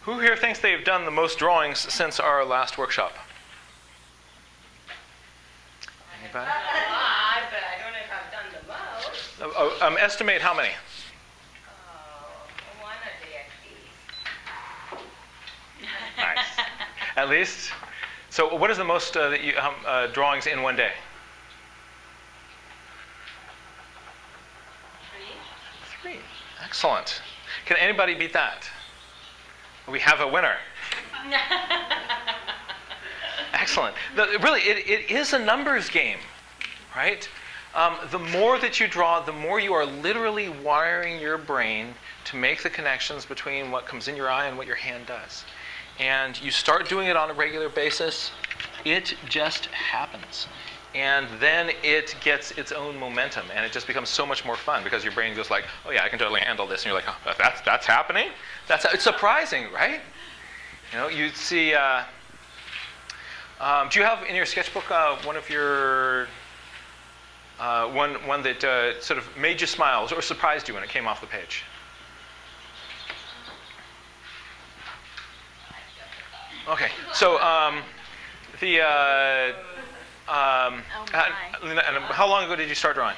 Who here thinks they've done the most drawings since our last workshop? Anybody? But I don't know if I've done the most. Estimate how many? One a day at least. Nice. At least? So what is the most that you drawings in one day? 3. 3. Excellent. Can anybody beat that? We have a winner. Excellent. Really, it is a numbers game, right? The more that you draw, the more you are literally wiring your brain to make the connections between what comes in your eye and what your hand does. And you start doing it on a regular basis, it just happens. And then it gets its own momentum, and it just becomes so much more fun because your brain goes like, oh yeah, I can totally handle this. And you're like, oh, that's happening? It's surprising, right? You know, you see, do you have in your sketchbook one of your, one that sort of made you smile or surprised you when it came off the page? Okay, so how long ago did you start drawing?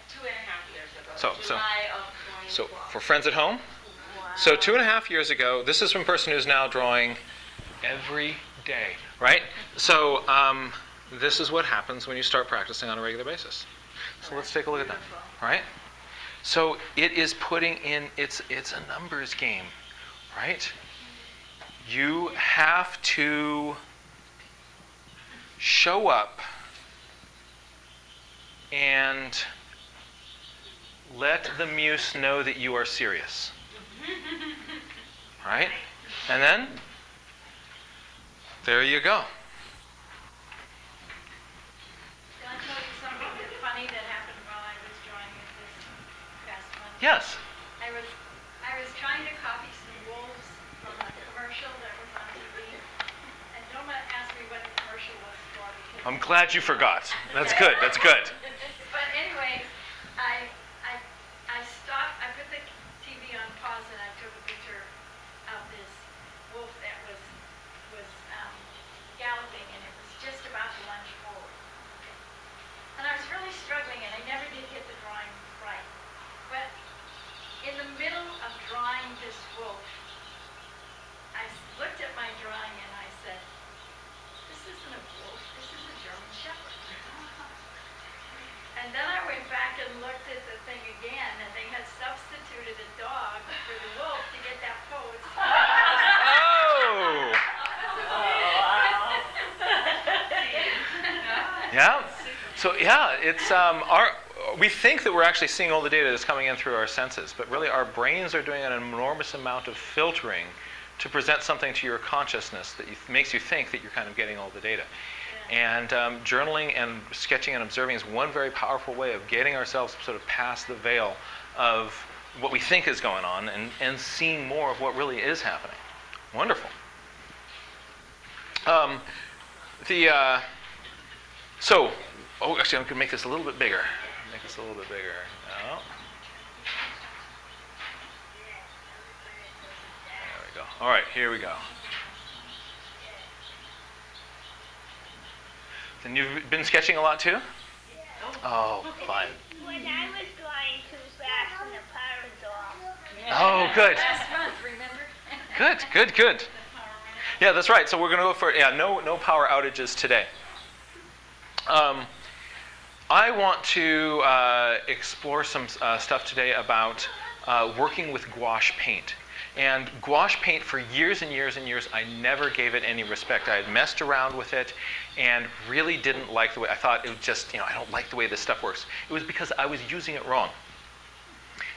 2.5 years ago. So July of 24. So for friends at home, so 2.5 years ago, this is from a person who's now drawing every day, right? So this is what happens when you start practicing on a regular basis. So let's take a look at that, right? So it is putting in, it's a numbers game, right? You have to show up and let the muse know that you are serious. Right? And then, there you go. Can I tell you something funny that happened while I was drawing it this past month? Yes. I was trying to copy some wolves from a commercial that was on TV. And don't ask me what the commercial was for. I'm glad you forgot. That's good. That's good. But anyway, I stopped. I put the TV on pause and I took a picture of this wolf that was galloping, and it was just about to lunge forward. And I was really struggling, and I never did get the drawing right. But in the middle of drawing this wolf, I looked at my drawing and I said, "This isn't a wolf. This is a German Shepherd." And then I went back and looked at the thing again, and they had substituted a dog for the wolf to get that pose. Oh! Yeah. So yeah, it's we think that we're actually seeing all the data that's coming in through our senses, but really our brains are doing an enormous amount of filtering to present something to your consciousness that makes you think that you're kind of getting all the data. And journaling and sketching and observing is one very powerful way of getting ourselves sort of past the veil of what we think is going on and seeing more of what really is happening. Wonderful. Actually, I'm going to make this a little bit bigger. Make this a little bit bigger. No. There we go. All right, here we go. And you've been sketching a lot too? Oh, fun. When I was drawing too fast and the power was off. Oh, good. Last month, remember? Good. Yeah, that's right. So we're going to go for no power outages today. I want to explore some stuff today about working with gouache paint. And gouache paint, for years and years and years, I never gave it any respect. I had messed around with it and really didn't like the way, I thought it was just, I don't like the way this stuff works. It was because I was using it wrong.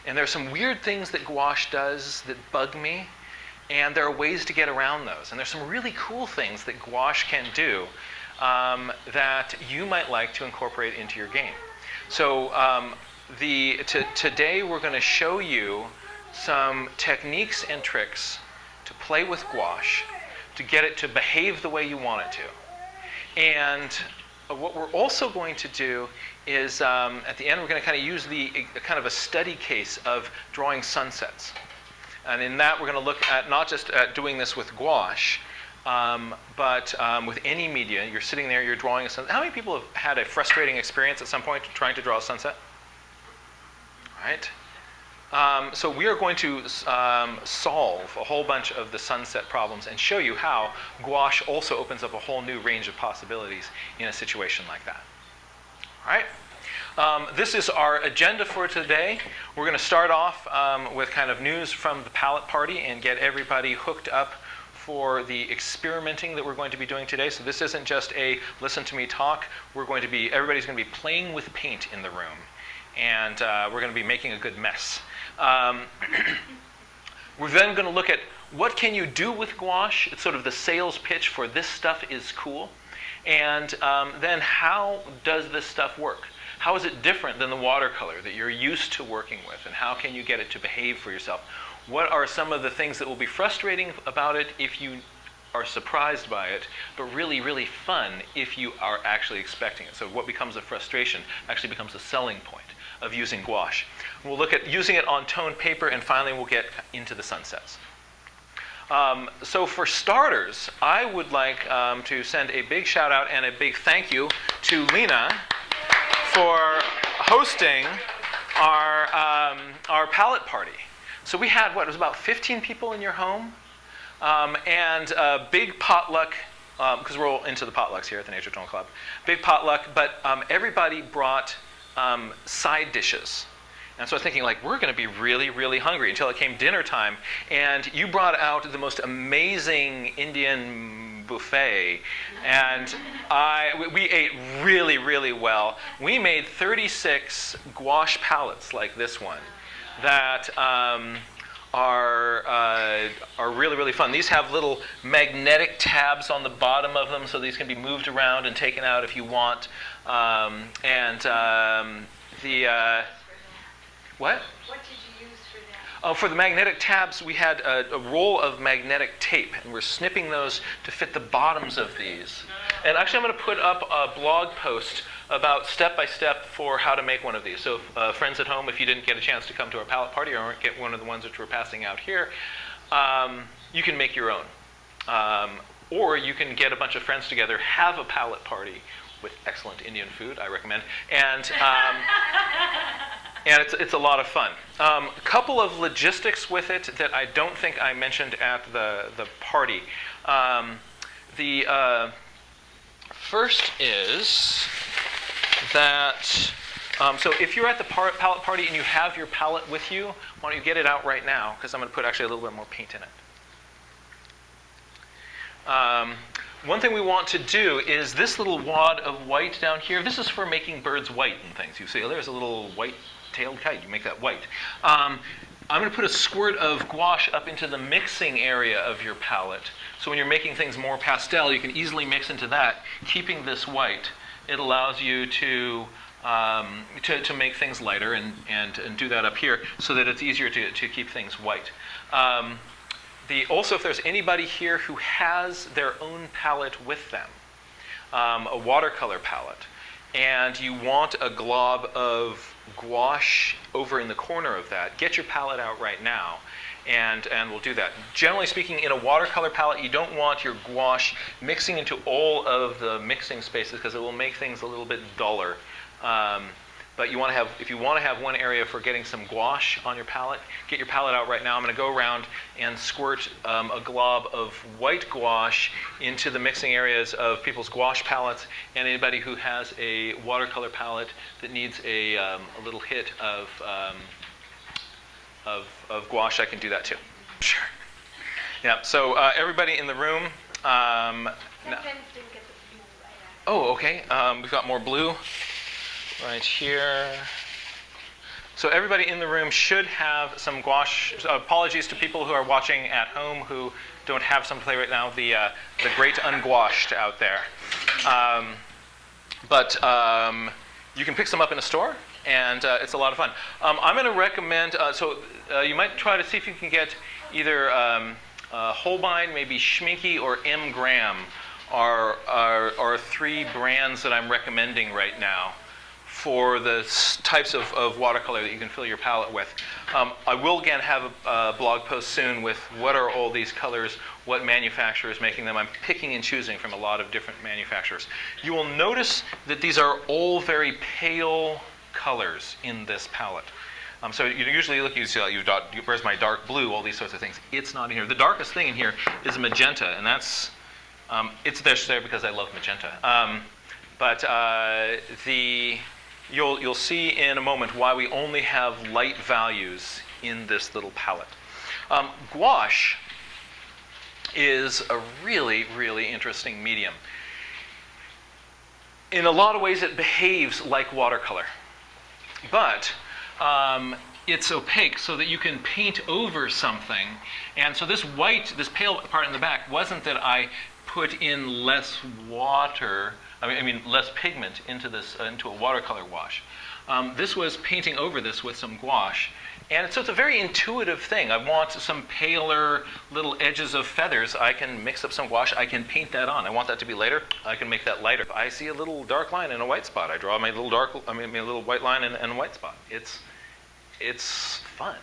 And there are some weird things that gouache does that bug me, and there are ways to get around those. And there's some really cool things that gouache can do that you might like to incorporate into your game. So today we're going to show you some techniques and tricks to play with gouache to get it to behave the way you want it to. And what we're also going to do is at the end we're going to kind of use kind of a study case of drawing sunsets. And in that, we're going to look at not just at doing this with gouache, but with any media. You're sitting there, you're drawing a sunset. How many people have had a frustrating experience at some point trying to draw a sunset? All right. So we are going to solve a whole bunch of the sunset problems and show you how gouache also opens up a whole new range of possibilities in a situation like that. All right. This is our agenda for today. We're going to start off with kind of news from the palette party and get everybody hooked up for the experimenting that we're going to be doing today. So this isn't just a listen to me talk. Everybody's going to be playing with paint in the room, and we're going to be making a good mess. We're then going to look at what can you do with gouache. It's sort of the sales pitch for this stuff is cool. And then how does this stuff work? How is it different than the watercolor that you're used to working with? And how can you get it to behave for yourself? What are some of the things that will be frustrating about it if you are surprised by it, but really, really fun if you are actually expecting it? So what becomes a frustration actually becomes a selling point of using gouache. We'll look at using it on toned paper, and finally we'll get into the sunsets. So for starters, I would like to send a big shout out and a big thank you to Lena for hosting our palette party. So we had, it was about 15 people in your home, and a big potluck, because we're all into the potlucks here at the Nature Tone Club. Big potluck, but everybody brought side dishes. And so I was thinking, like, we're going to be really, really hungry until it came dinner time. And you brought out the most amazing Indian buffet. And we ate really, really well. We made 36 gouache palettes like this one that are really, really fun. These have little magnetic tabs on the bottom of them, so these can be moved around and taken out if you want. What? What did you use for that? Oh, for the magnetic tabs, we had a roll of magnetic tape, and we're snipping those to fit the bottoms of these. And actually, I'm going to put up a blog post about step-by-step for how to make one of these. So friends at home, if you didn't get a chance to come to our palette party or get one of the ones which we're passing out here, you can make your own. Or you can get a bunch of friends together, have a palette party with excellent Indian food, I recommend, and it's a lot of fun. A couple of logistics with it that I don't think I mentioned at the party. The first is that, so if you're at the palette party and you have your palette with you, why don't you get it out right now, because I'm going to put actually a little bit more paint in it. One thing we want to do is this little wad of white down here. This is for making birds white and things. You see, there's a little white-tailed kite. You make that white. I'm going to put a squirt of gouache up into the mixing area of your palette. So when you're making things more pastel, you can easily mix into that, keeping this white. It allows you to make things lighter and do that up here so that it's easier to keep things white. Also, if there's anybody here who has their own palette with them, a watercolor palette, and you want a glob of gouache over in the corner of that, get your palette out right now, and we'll do that. Generally speaking, in a watercolor palette, you don't want your gouache mixing into all of the mixing spaces because it will make things a little bit duller. But you want to have, if you want to have one area for getting some gouache on your palette, get your palette out right now. I'm going to go around and squirt a glob of white gouache into the mixing areas of people's gouache palettes, and anybody who has a watercolor palette that needs a little hit of gouache, I can do that too. Sure. Yeah. So everybody in the room. Sometimes didn't get the blue right Oh, okay. We've got more blue. Right here. So everybody in the room should have some gouache. Apologies to people who are watching at home who don't have some to play right now. The great ungouached out there. But you can pick some up in a store, and it's a lot of fun. I'm going to recommend. You might try to see if you can get either Holbein, maybe Schminke, or M. Graham are three brands that I'm recommending right now for the types of watercolor that you can fill your palette with. I will again have a blog post soon with what are all these colors, what manufacturer is making them. I'm picking and choosing from a lot of different manufacturers. You will notice that these are all very pale colors in this palette. So you usually look, you see, where's my dark blue, all these sorts of things. It's not in here. The darkest thing in here is magenta, and that's, it's there because I love magenta. You'll see in a moment why we only have light values in this little palette. Gouache is a really, really interesting medium. In a lot of ways, it behaves like watercolor, but it's opaque so that you can paint over something. And so this white, this pale part in the back, wasn't that I put in less water, I mean less pigment into this into a watercolor wash. This was painting over this with some gouache. And so it's a very intuitive thing. I want some paler little edges of feathers. I can mix up some gouache. I can paint that on. I want that to be lighter. I can make that lighter. If I see a little dark line and a white spot, I draw my little little white line and a white spot. It's fun.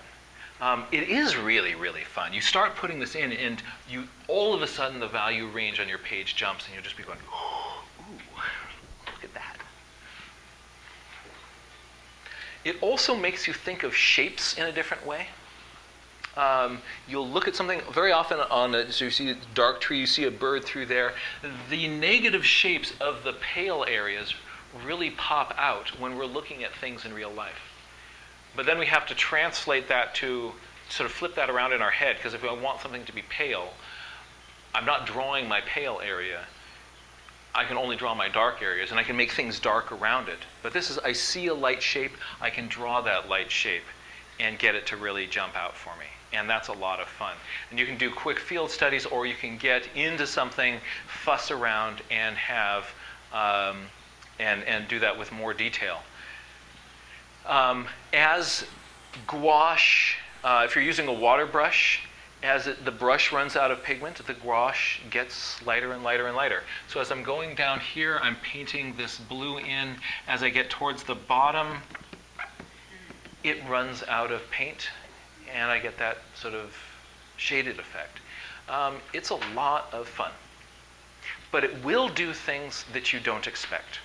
It is really, really fun. You start putting this in, and you all of a sudden the value range on your page jumps, and you'll just be going, ooh, look at that. It also makes you think of shapes in a different way. You'll look at something very often so you see a dark tree, you see a bird through there. The negative shapes of the pale areas really pop out when we're looking at things in real life. But then we have to translate that to sort of flip that around in our head, because if I want something to be pale, I'm not drawing my pale area. I can only draw my dark areas, and I can make things dark around it. But this is, I see a light shape, I can draw that light shape and get it to really jump out for me. And that's a lot of fun. And you can do quick field studies, or you can get into something, fuss around, and have and do that with more detail. As gouache, if you're using a water brush, as the brush runs out of pigment, the gouache gets lighter and lighter and lighter. So as I'm going down here, I'm painting this blue in. As I get towards the bottom, it runs out of paint, and I get that sort of shaded effect. It's a lot of fun, but it will do things that you don't expect.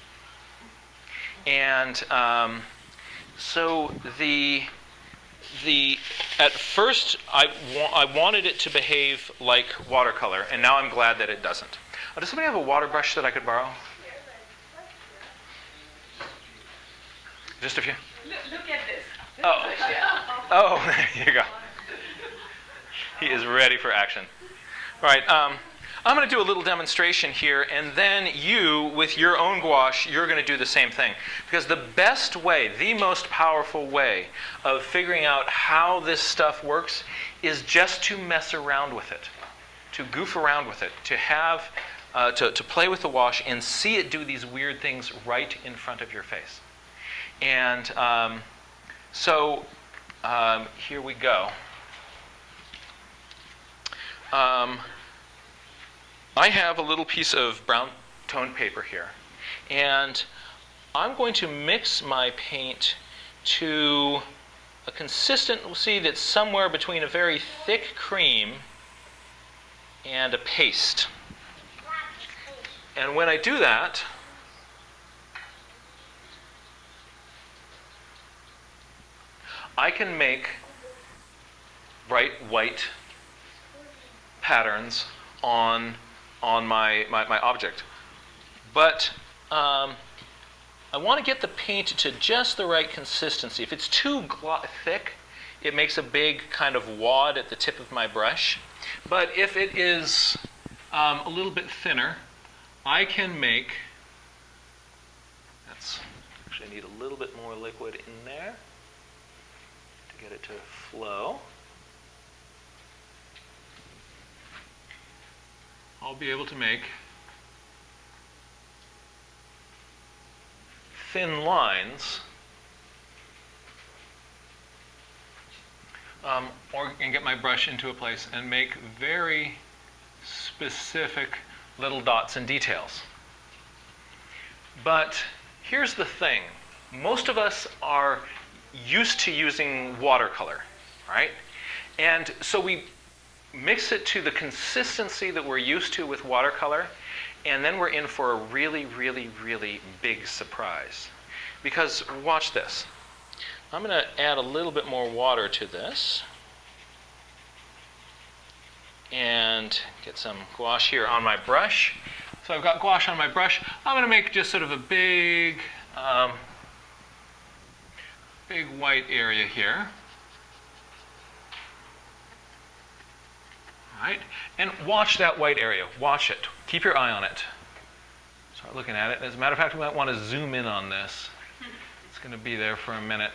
And so at first I wanted it to behave like watercolor, and now I'm glad that it doesn't. Does somebody have a water brush that I could borrow? Just a few? Look at this. Oh, there you go. He is ready for action. All right, I'm going to do a little demonstration here, and then you, with your own gouache, you're going to do the same thing. Because the best way, the most powerful way of figuring out how this stuff works is just to mess around with it, to goof around with it, to have, to play with the wash and see it do these weird things right in front of your face. And here we go. I have a little piece of brown toned paper here, and I'm going to mix my paint to a consistency that's somewhere between a very thick cream and a paste. And when I do that, I can make bright white patterns on my object. But I want to get the paint to just the right consistency. If it's too thick, it makes a big kind of wad at the tip of my brush. But if it is a little bit thinner, I can make, actually I need a little bit more liquid in there to get it to flow. I'll be able to make thin lines and get my brush into a place and make very specific little dots and details. But here's the thing. most of us are used to using watercolor, right? And so we mix it to the consistency that we're used to with watercolor, and then we're in for a really, really, really big surprise. Because watch this. I'm going to add a little bit more water to this and get some gouache here on my brush. So I've got gouache on my brush. I'm going to make just sort of a big, big white area here. All right, and watch that white area. Watch it. Keep your eye on it. Start looking at it. As a matter of fact, we might want to zoom in on this. It's going to be there for a minute.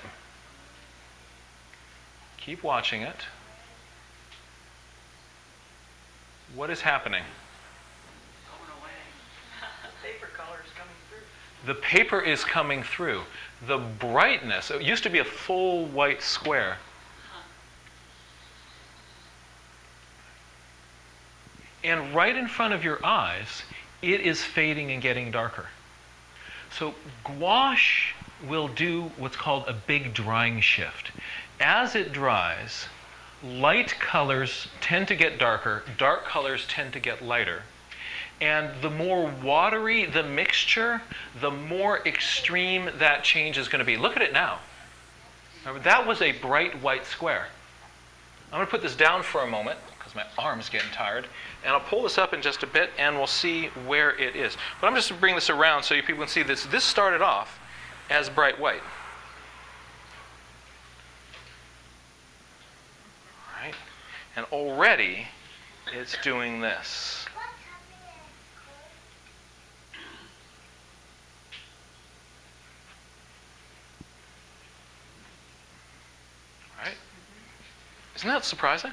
Keep watching it. What is happening? Going away. The paper color is coming through. The paper is coming through. The brightness, it used to be a full white square. And right in front of your eyes, it is fading and getting darker. So gouache will do what's called a big drying shift. As it dries, light colors tend to get darker, dark colors tend to get lighter. And the more watery the mixture, the more extreme that change is going to be. Look at it now. Remember, that was a bright white square. I'm going to put this down for a moment because my arm's getting tired. And I'll pull this up in just a bit and we'll see where it is. But I'm just going to bring this around so you people can see this. This started off as bright white. All right. And already it's doing this. Right? Isn't that surprising?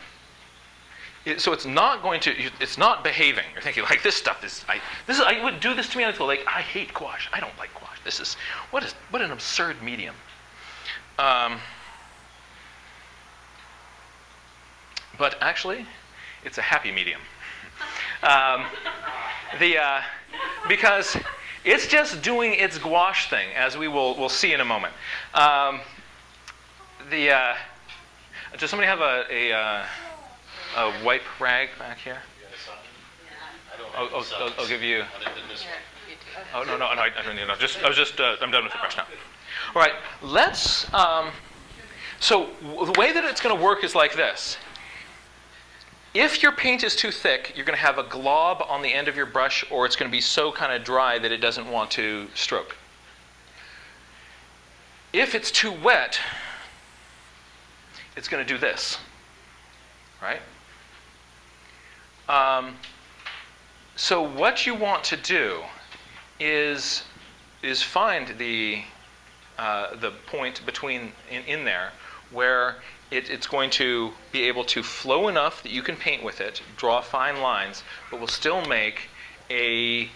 So it's not going to, it's not behaving. You're thinking, like, this stuff is, I would do this to me, and I feel like, I hate gouache. I don't like gouache. This is, what an absurd medium. But actually, it's a happy medium. Because it's just doing its gouache thing, as we'll see in a moment. Does somebody have a wipe rag back here? I'll give you. Oh no, I don't need it. I'm done with the brush now. All right, let's. So the way that it's going to work is like this. If your paint is too thick, you're going to have a glob on the end of your brush, or it's going to be so kind of dry that it doesn't want to stroke. If it's too wet, it's going to do this, right? So what you want to do is find the point between in there where it's going to be able to flow enough that you can paint with it, draw fine lines, but will still make a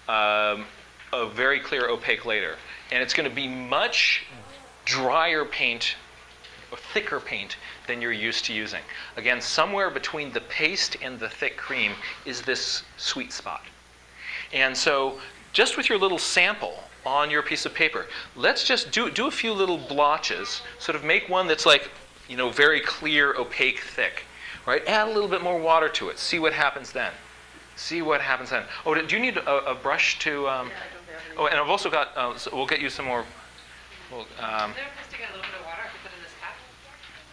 very clear opaque layer. And it's going to be much drier paint, or thicker paint, than you're used to using. Again, somewhere between the paste and the thick cream is this sweet spot. And so just with your little sample on your piece of paper, let's just do a few little blotches, sort of make one that's like, very clear, opaque, thick, right? Add a little bit more water to it. See what happens then. See what happens then. Oh, do you need a brush to... Yeah, I don't have any. Oh, and I've also got... so we'll get you some more... Well, Is there a place to get a little bit of water I could put in this cup?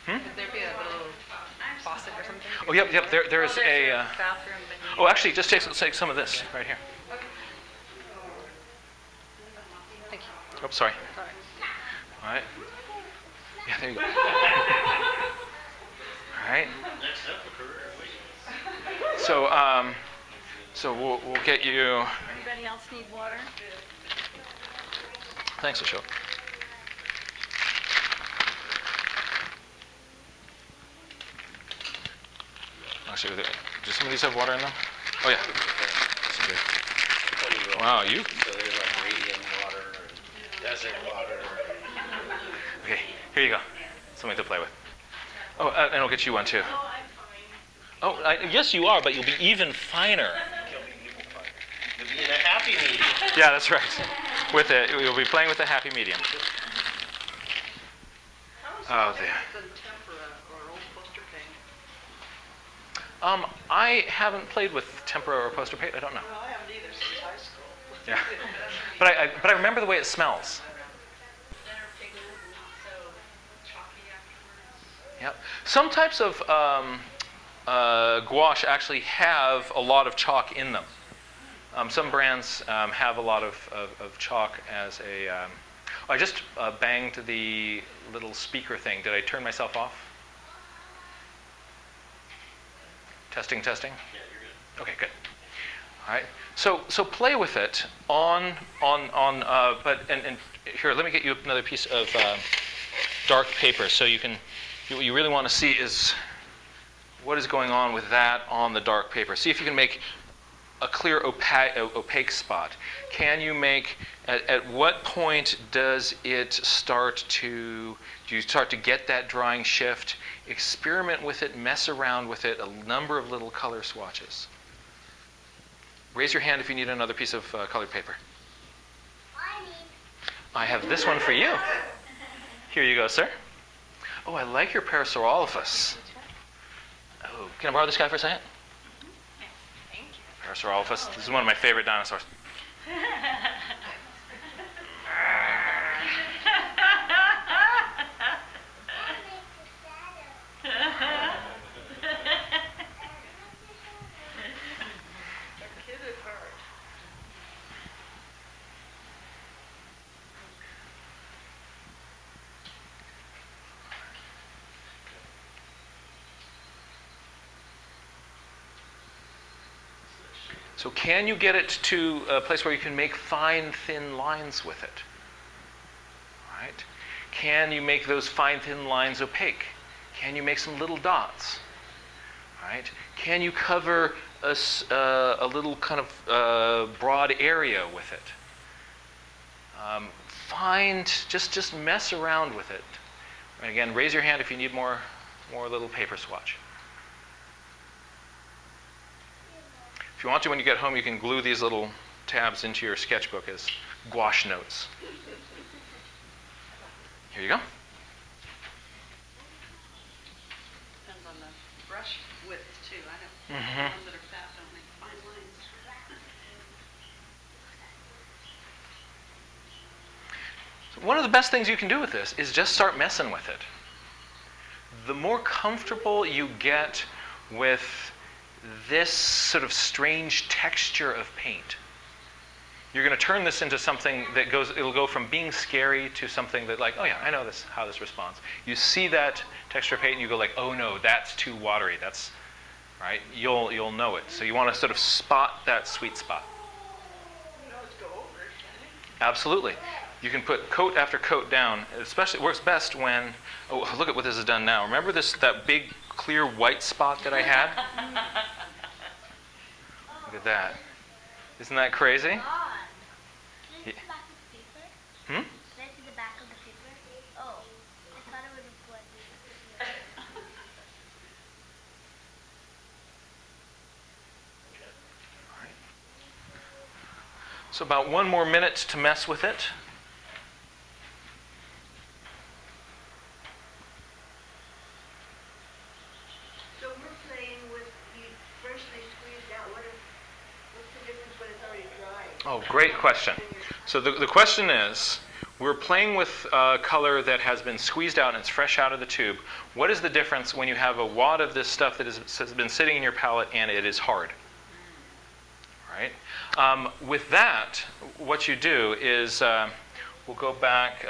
Could there be a little faucet or something? oh, yep. There is There's a... bathroom. oh, actually, just take some of this right here. Thank you. Oh, sorry. Sorry. All right. Yeah, there you go. All right. So we'll get you. Anybody else need water? Thanks, Ashok. Actually, do some of these have water in them? Oh yeah. Wow, you. So there's like radiant water or desert water. Okay, here you go. Something to play with. Oh, and I'll get you one too. Oh, yes, you are, but you'll be even finer. You'll be in a happy medium. Yeah, that's right. You'll be playing with the happy medium. Oh, Than tempera or old poster paint. I haven't played with tempera or poster paint. I don't know. Well, I haven't either since high school. Yeah, but I remember the way it smells. Thinner pigment, not so chalky afterwards. Yep. Some types of gouache actually have a lot of chalk in them. Some brands have a lot of chalk as a. I just banged the little speaker thing. Did I turn myself off? Testing, testing. Yeah, you're good. Okay, good. All right. So play with it on but here, let me get you another piece of dark paper so you can. What you really want to see is what is going on with that on the dark paper. See if you can make a clear opaque spot. Can you make, at what point does it start to, do you start to get that drying shift? Experiment with it, mess around with it, a number of little color swatches. Raise your hand if you need another piece of colored paper. I have this one for you. Here you go, sir. Oh, I like your Parasaurolophus. Oh, can I borrow this guy for a second? Thank you. Parasaurolophus. This is one of my favorite dinosaurs. A kid at heart. So can you get it to a place where you can make fine, thin lines with it? Right? Can you make those fine, thin lines opaque? Can you make some little dots? Right? Can you cover a little kind of broad area with it? Just mess around with it. And again, raise your hand if you need more little paper swatch. If you want to, when you get home, you can glue these little tabs into your sketchbook as gouache notes. Here you go. Depends on the brush width, too. I know Mm-hmm. ones that are fat don't make fine lines. So one of the best things you can do with this is just start messing with it. The more comfortable you get with this sort of strange texture of paint, you're going to turn this into something that it'll go from being scary to something that like, oh yeah, I know this, how this responds. You see that texture of paint and you go like, oh no, that's too watery. That's, right? You'll know it. So you want to sort of spot that sweet spot. You know, let's go over it, can you? Absolutely. You can put coat after coat down. Especially, it works best when, oh, look at what this has done now. Remember that big clear white spot that I had? Look at that. Isn't that crazy? Can I see the back of the paper? Hmm? Can I see the back of the paper? Oh, I thought it would have what. All right. So about 1 more minute to mess with it. So we're playing with, you freshly squeezed out, what's the difference when it's already dry? Oh, great question. So the question is, we're playing with color that has been squeezed out and it's fresh out of the tube. What is the difference when you have a wad of this stuff that has been sitting in your palette and it is hard? Right? With that, what you do is, we'll go back.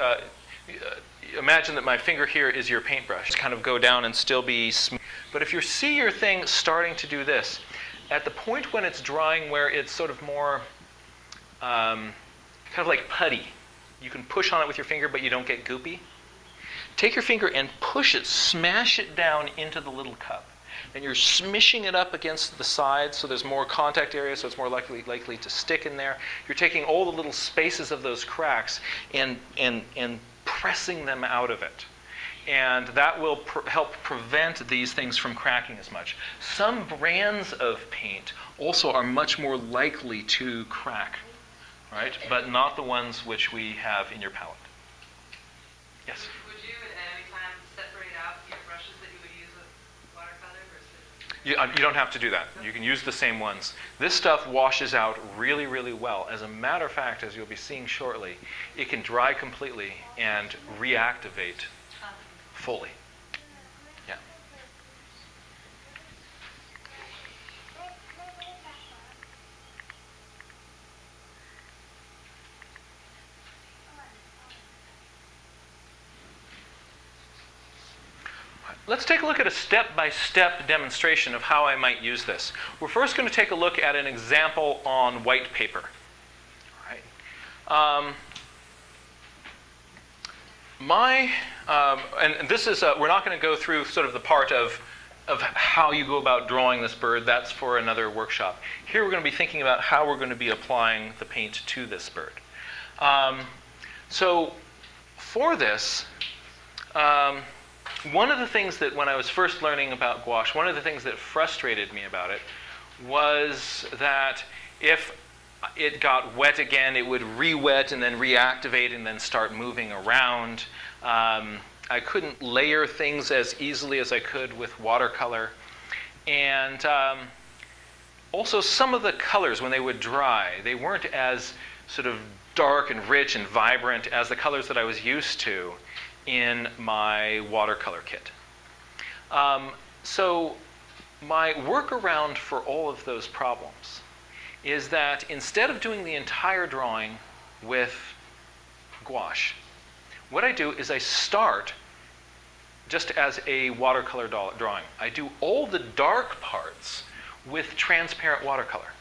Imagine that my finger here is your paintbrush. Just kind of go down and still be smooth. But if you see your thing starting to do this, at the point when it's drying where it's sort of more kind of like putty, you can push on it with your finger but you don't get goopy. Take your finger and push it, smash it down into the little cup. And you're smishing it up against the sides so there's more contact area, so it's more likely to stick in there. You're taking all the little spaces of those cracks and pressing them out of it. And that will help prevent these things from cracking as much. Some brands of paint also are much more likely to crack, right? But not the ones which we have in your palette. Yes? Would you at any time You don't have to do that. You can use the same ones. This stuff washes out really, really well. As a matter of fact, as you'll be seeing shortly, it can dry completely and reactivate fully. Yeah. Let's take a look at a step-by-step demonstration of how I might use this. We're first going to take a look at an example on white paper. All right. And this is, we're not going to go through sort of the part of how you go about drawing this bird. That's for another workshop. Here we're going to be thinking about how we're going to be applying the paint to this bird. So for this, one of the things that when I was first learning about gouache, one of the things that frustrated me about it was that if it got wet again, it would re-wet and then reactivate and then start moving around. I couldn't layer things as easily as I could with watercolor. And also some of the colors, when they would dry, they weren't as sort of dark and rich and vibrant as the colors that I was used to in my watercolor kit. So my workaround for all of those problems is that instead of doing the entire drawing with gouache, what I do is I start just as a watercolor drawing. I do all the dark parts with transparent watercolor.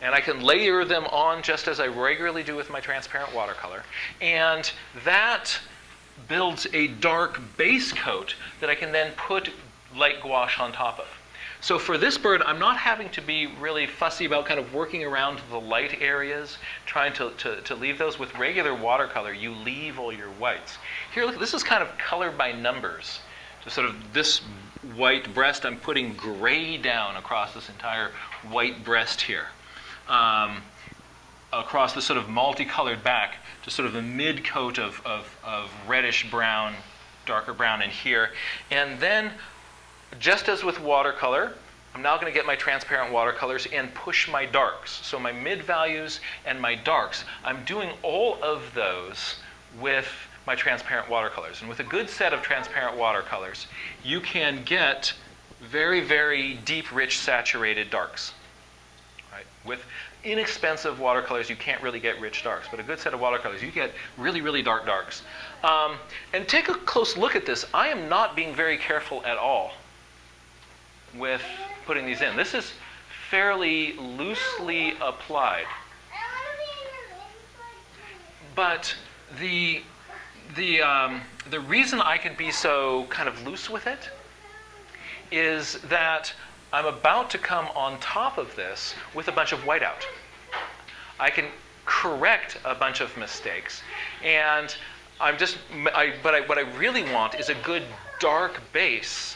And I can layer them on just as I regularly do with my transparent watercolor. And that builds a dark base coat that I can then put light gouache on top of. So for this bird, I'm not having to be really fussy about kind of working around the light areas, trying to leave those. With regular watercolor, you leave all your whites. Here, look, this is kind of color by numbers. So sort of this white breast, I'm putting gray down across this entire white breast here. Across the sort of multicolored back, to sort of a mid coat of reddish brown, darker brown in here. And then, just as with watercolor, I'm now going to get my transparent watercolors and push my darks. So my mid values and my darks, I'm doing all of those with my transparent watercolors. And with a good set of transparent watercolors, you can get very, very deep, rich, saturated darks. Right? With inexpensive watercolors, you can't really get rich darks, but a good set of watercolors, you get really, really dark darks. And take a close look at this. I am not being very careful at all with putting these in. This is fairly loosely applied. But the reason I can be so kind of loose with it is that I'm about to come on top of this with a bunch of whiteout. I can correct a bunch of mistakes, and what I really want is a good dark base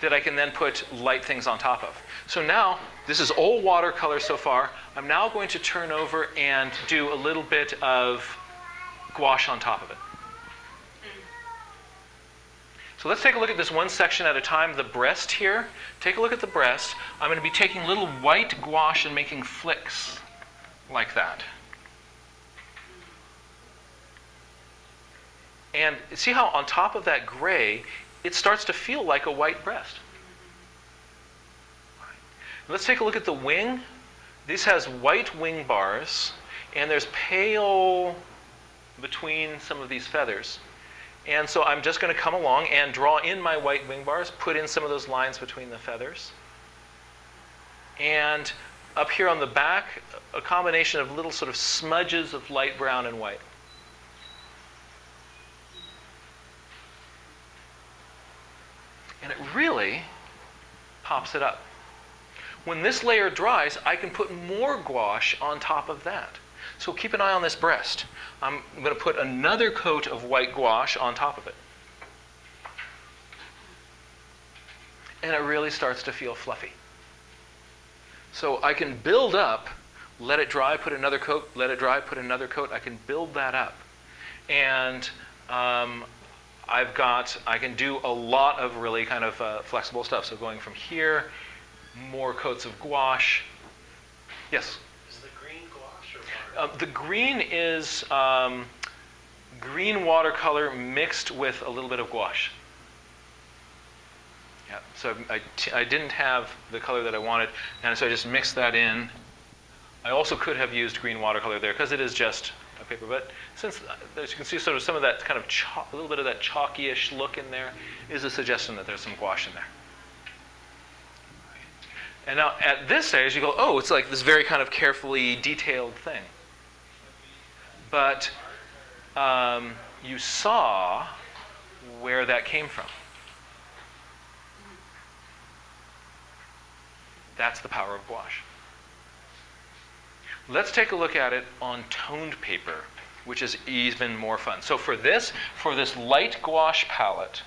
that I can then put light things on top of. So now, this is all watercolor so far. I'm now going to turn over and do a little bit of gouache on top of it. So let's take a look at this one section at a time. The breast here. Take a look at the breast. I'm going to be taking little white gouache and making flicks like that. And see how on top of that gray, it starts to feel like a white breast. Let's take a look at the wing. This has white wing bars, and there's pale between some of these feathers. And so I'm just going to come along and draw in my white wing bars, put in some of those lines between the feathers. And up here on the back, a combination of little sort of smudges of light brown and white. And it really pops it up. When this layer dries, I can put more gouache on top of that. So keep an eye on this breast. I'm going to put another coat of white gouache on top of it. And it really starts to feel fluffy. So I can build up, let it dry, put another coat, let it dry, put another coat. I can build that up. And I can do a lot of really kind of flexible stuff. So going from here, more coats of gouache. Yes? Is the green gouache or water? The green is green watercolor mixed with a little bit of gouache. Yeah, so I didn't have the color that I wanted, and so I just mixed that in. I also could have used green watercolor there because it is just a paper, but since, as you can see, sort of some of that kind of a little bit of that chalky-ish look in there is a suggestion that there's some gouache in there. And now at this stage, you go, oh, it's like this very kind of carefully detailed thing. But you saw where that came from. That's the power of gouache. Let's take a look at it on toned paper, which is even more fun. So for this light gouache palette,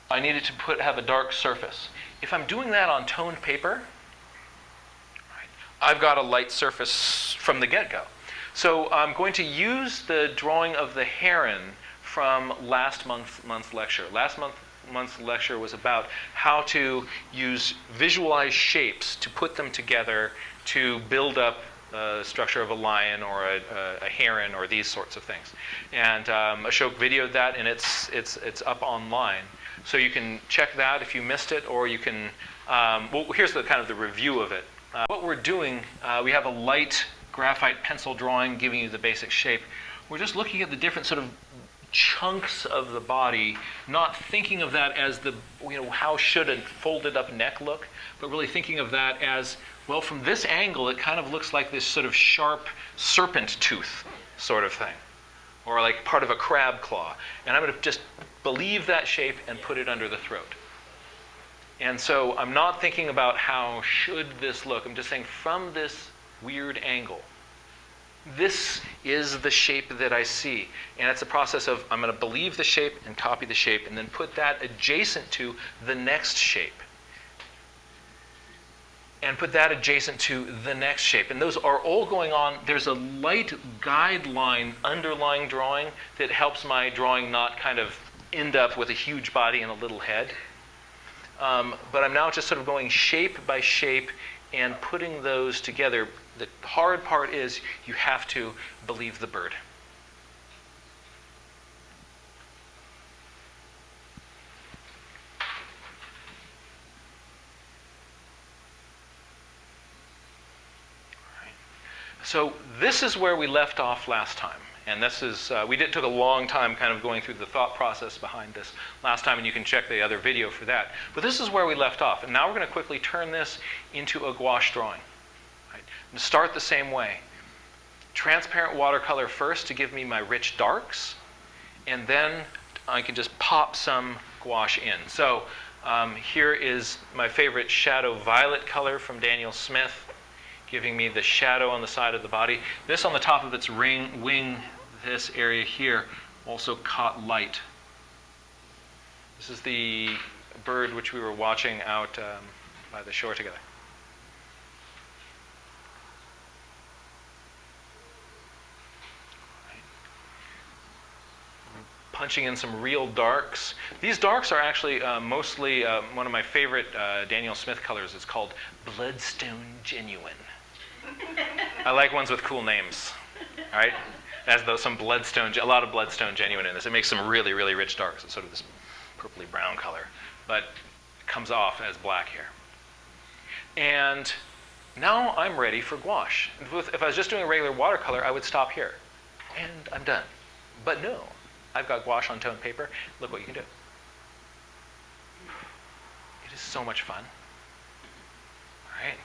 I needed to have a dark surface. If I'm doing that on toned paper, I've got a light surface from the get-go. So I'm going to use the drawing of the heron from last month's lecture. Last month's lecture was about how to use visualized shapes to put them together to build up the structure of a lion or a heron or these sorts of things. And Ashok videoed that, and it's up online. So you can check that if you missed it, or you can, well, here's the kind of the review of it. What we're doing, we have a light graphite pencil drawing giving you the basic shape. We're just looking at the different sort of chunks of the body, not thinking of that as the, how should a folded up neck look, but really thinking of that as, well, from this angle, it kind of looks like this sort of sharp serpent tooth sort of thing, or like part of a crab claw. And I'm going to just believe that shape and put it under the throat. And so I'm not thinking about how should this look. I'm just saying from this weird angle, this is the shape that I see. And it's a process of I'm going to believe the shape and copy the shape and then put that adjacent to the next shape. And put that adjacent to the next shape. And those are all going on. There's a light guideline underlying drawing that helps my drawing not kind of end up with a huge body and a little head. But I'm now just sort of going shape by shape and putting those together. The hard part is you have to believe the bird. So this is where we left off last time. And this is, took a long time kind of going through the thought process behind this last time, and you can check the other video for that. But this is where we left off. And now we're going to quickly turn this into a gouache drawing. Right? I'm going to start the same way. Transparent watercolor first to give me my rich darks, and then I can just pop some gouache in. So here is my favorite shadow violet color from Daniel Smith, giving me the shadow on the side of the body. This on the top of its wing, this area here, also caught light. This is the bird which we were watching out by the shore together. Punching in some real darks. These darks are actually mostly one of my favorite Daniel Smith colors. It's called Bloodstone Genuine. I like ones with cool names, all right? It has a lot of Bloodstone Genuine in this. It makes some really, really rich darks. It's sort of this purpley brown color, but it comes off as black here. And now I'm ready for gouache. If I was just doing a regular watercolor, I would stop here, and I'm done. But no, I've got gouache on toned paper. Look what you can do. It is so much fun. All right?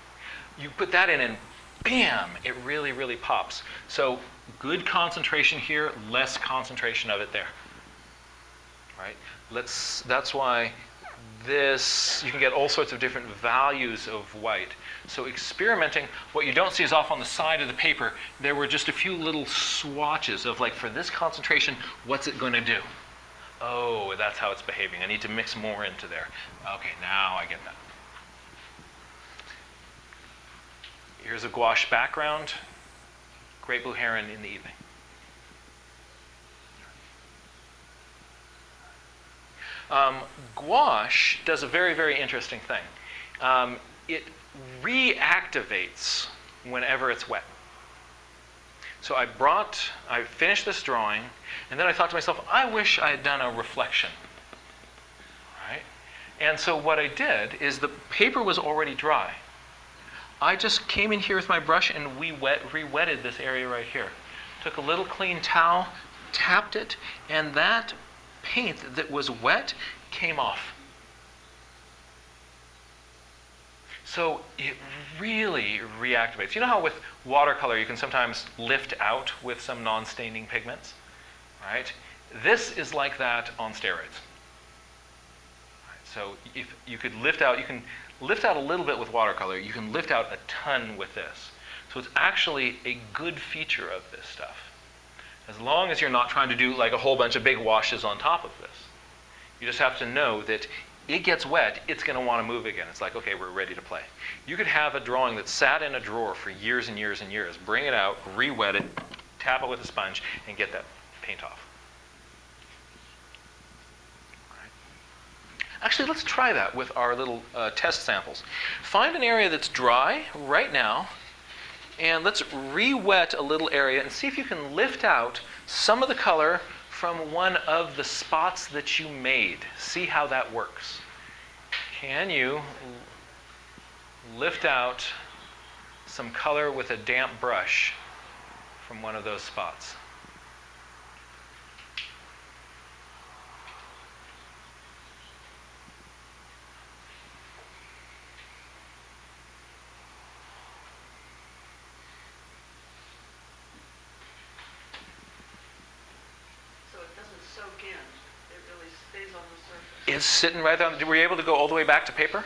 You put that in and bam, it really, really pops. So good concentration here, less concentration of it there. Right? That's why this, you can get all sorts of different values of white. So experimenting, what you don't see is off on the side of the paper, there were just a few little swatches of like, for this concentration, what's it going to do? Oh, that's how it's behaving. I need to mix more into there. Okay, now I get that. Here's a gouache background, great blue heron in the evening. Gouache does a very, very interesting thing. It reactivates whenever it's wet. So I finished this drawing, and then I thought to myself, I wish I had done a reflection. Right? And so what I did is the paper was already dry. I just came in here with my brush and re-wetted this area right here. Took a little clean towel, tapped it, and that paint that was wet came off. So it really reactivates. You know how with watercolor you can sometimes lift out with some non-staining pigments, right? This is like that on steroids. Right, so if you could lift out, you can lift out a little bit with watercolor. You can lift out a ton with this. So it's actually a good feature of this stuff. As long as you're not trying to do like a whole bunch of big washes on top of this. You just have to know that it gets wet, it's going to want to move again. It's like, okay, we're ready to play. You could have a drawing that sat in a drawer for years and years and years, bring it out, re-wet it, tap it with a sponge, and get that paint off. All right. Actually, let's try that with our little test samples. Find an area that's dry right now, and let's re-wet a little area and see if you can lift out some of the color from one of the spots that you made. See how that works. Can you lift out some color with a damp brush from one of those spots? It's sitting right there. Were you able to go all the way back to paper?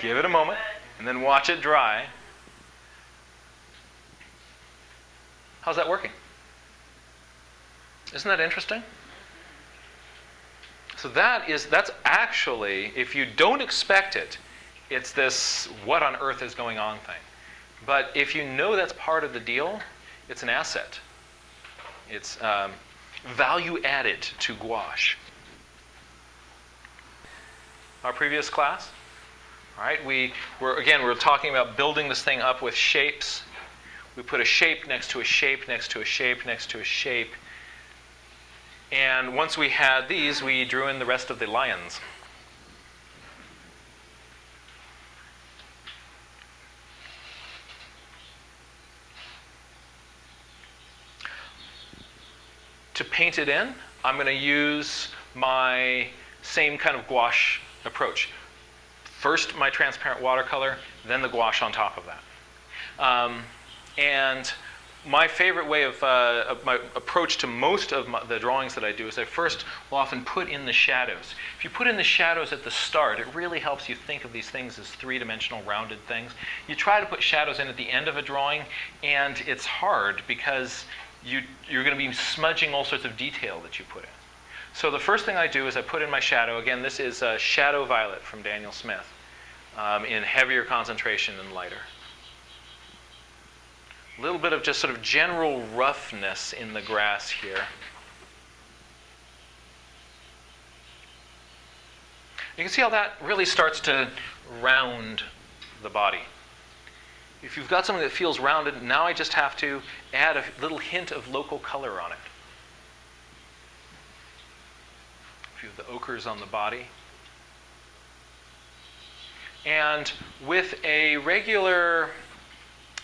Give it a moment, and then watch it dry. How's that working? Isn't that interesting? So that's actually, if you don't expect it, it's this what on earth is going on thing. But if you know that's part of the deal, it's an asset. It's value added to gouache. Our previous class, all right, we're talking about building this thing up with shapes. We put a shape next to a shape next to a shape next to a shape. And once we had these, we drew in the rest of the lions. To paint it in, I'm going to use my same kind of gouache approach. First my transparent watercolor, then the gouache on top of that. And my favorite way of my approach to most of the drawings that I do is I first will often put in the shadows. If you put in the shadows at the start, it really helps you think of these things as three-dimensional rounded things. You try to put shadows in at the end of a drawing, and it's hard because you're going to be smudging all sorts of detail that you put in. So the first thing I do is I put in my shadow. Again, this is Shadow Violet from Daniel Smith in heavier concentration and lighter. A little bit of just sort of general roughness in the grass here. You can see how that really starts to round the body. If you've got something that feels rounded, now I just have to add a little hint of local color on it. A few of the ochres on the body. And with a regular,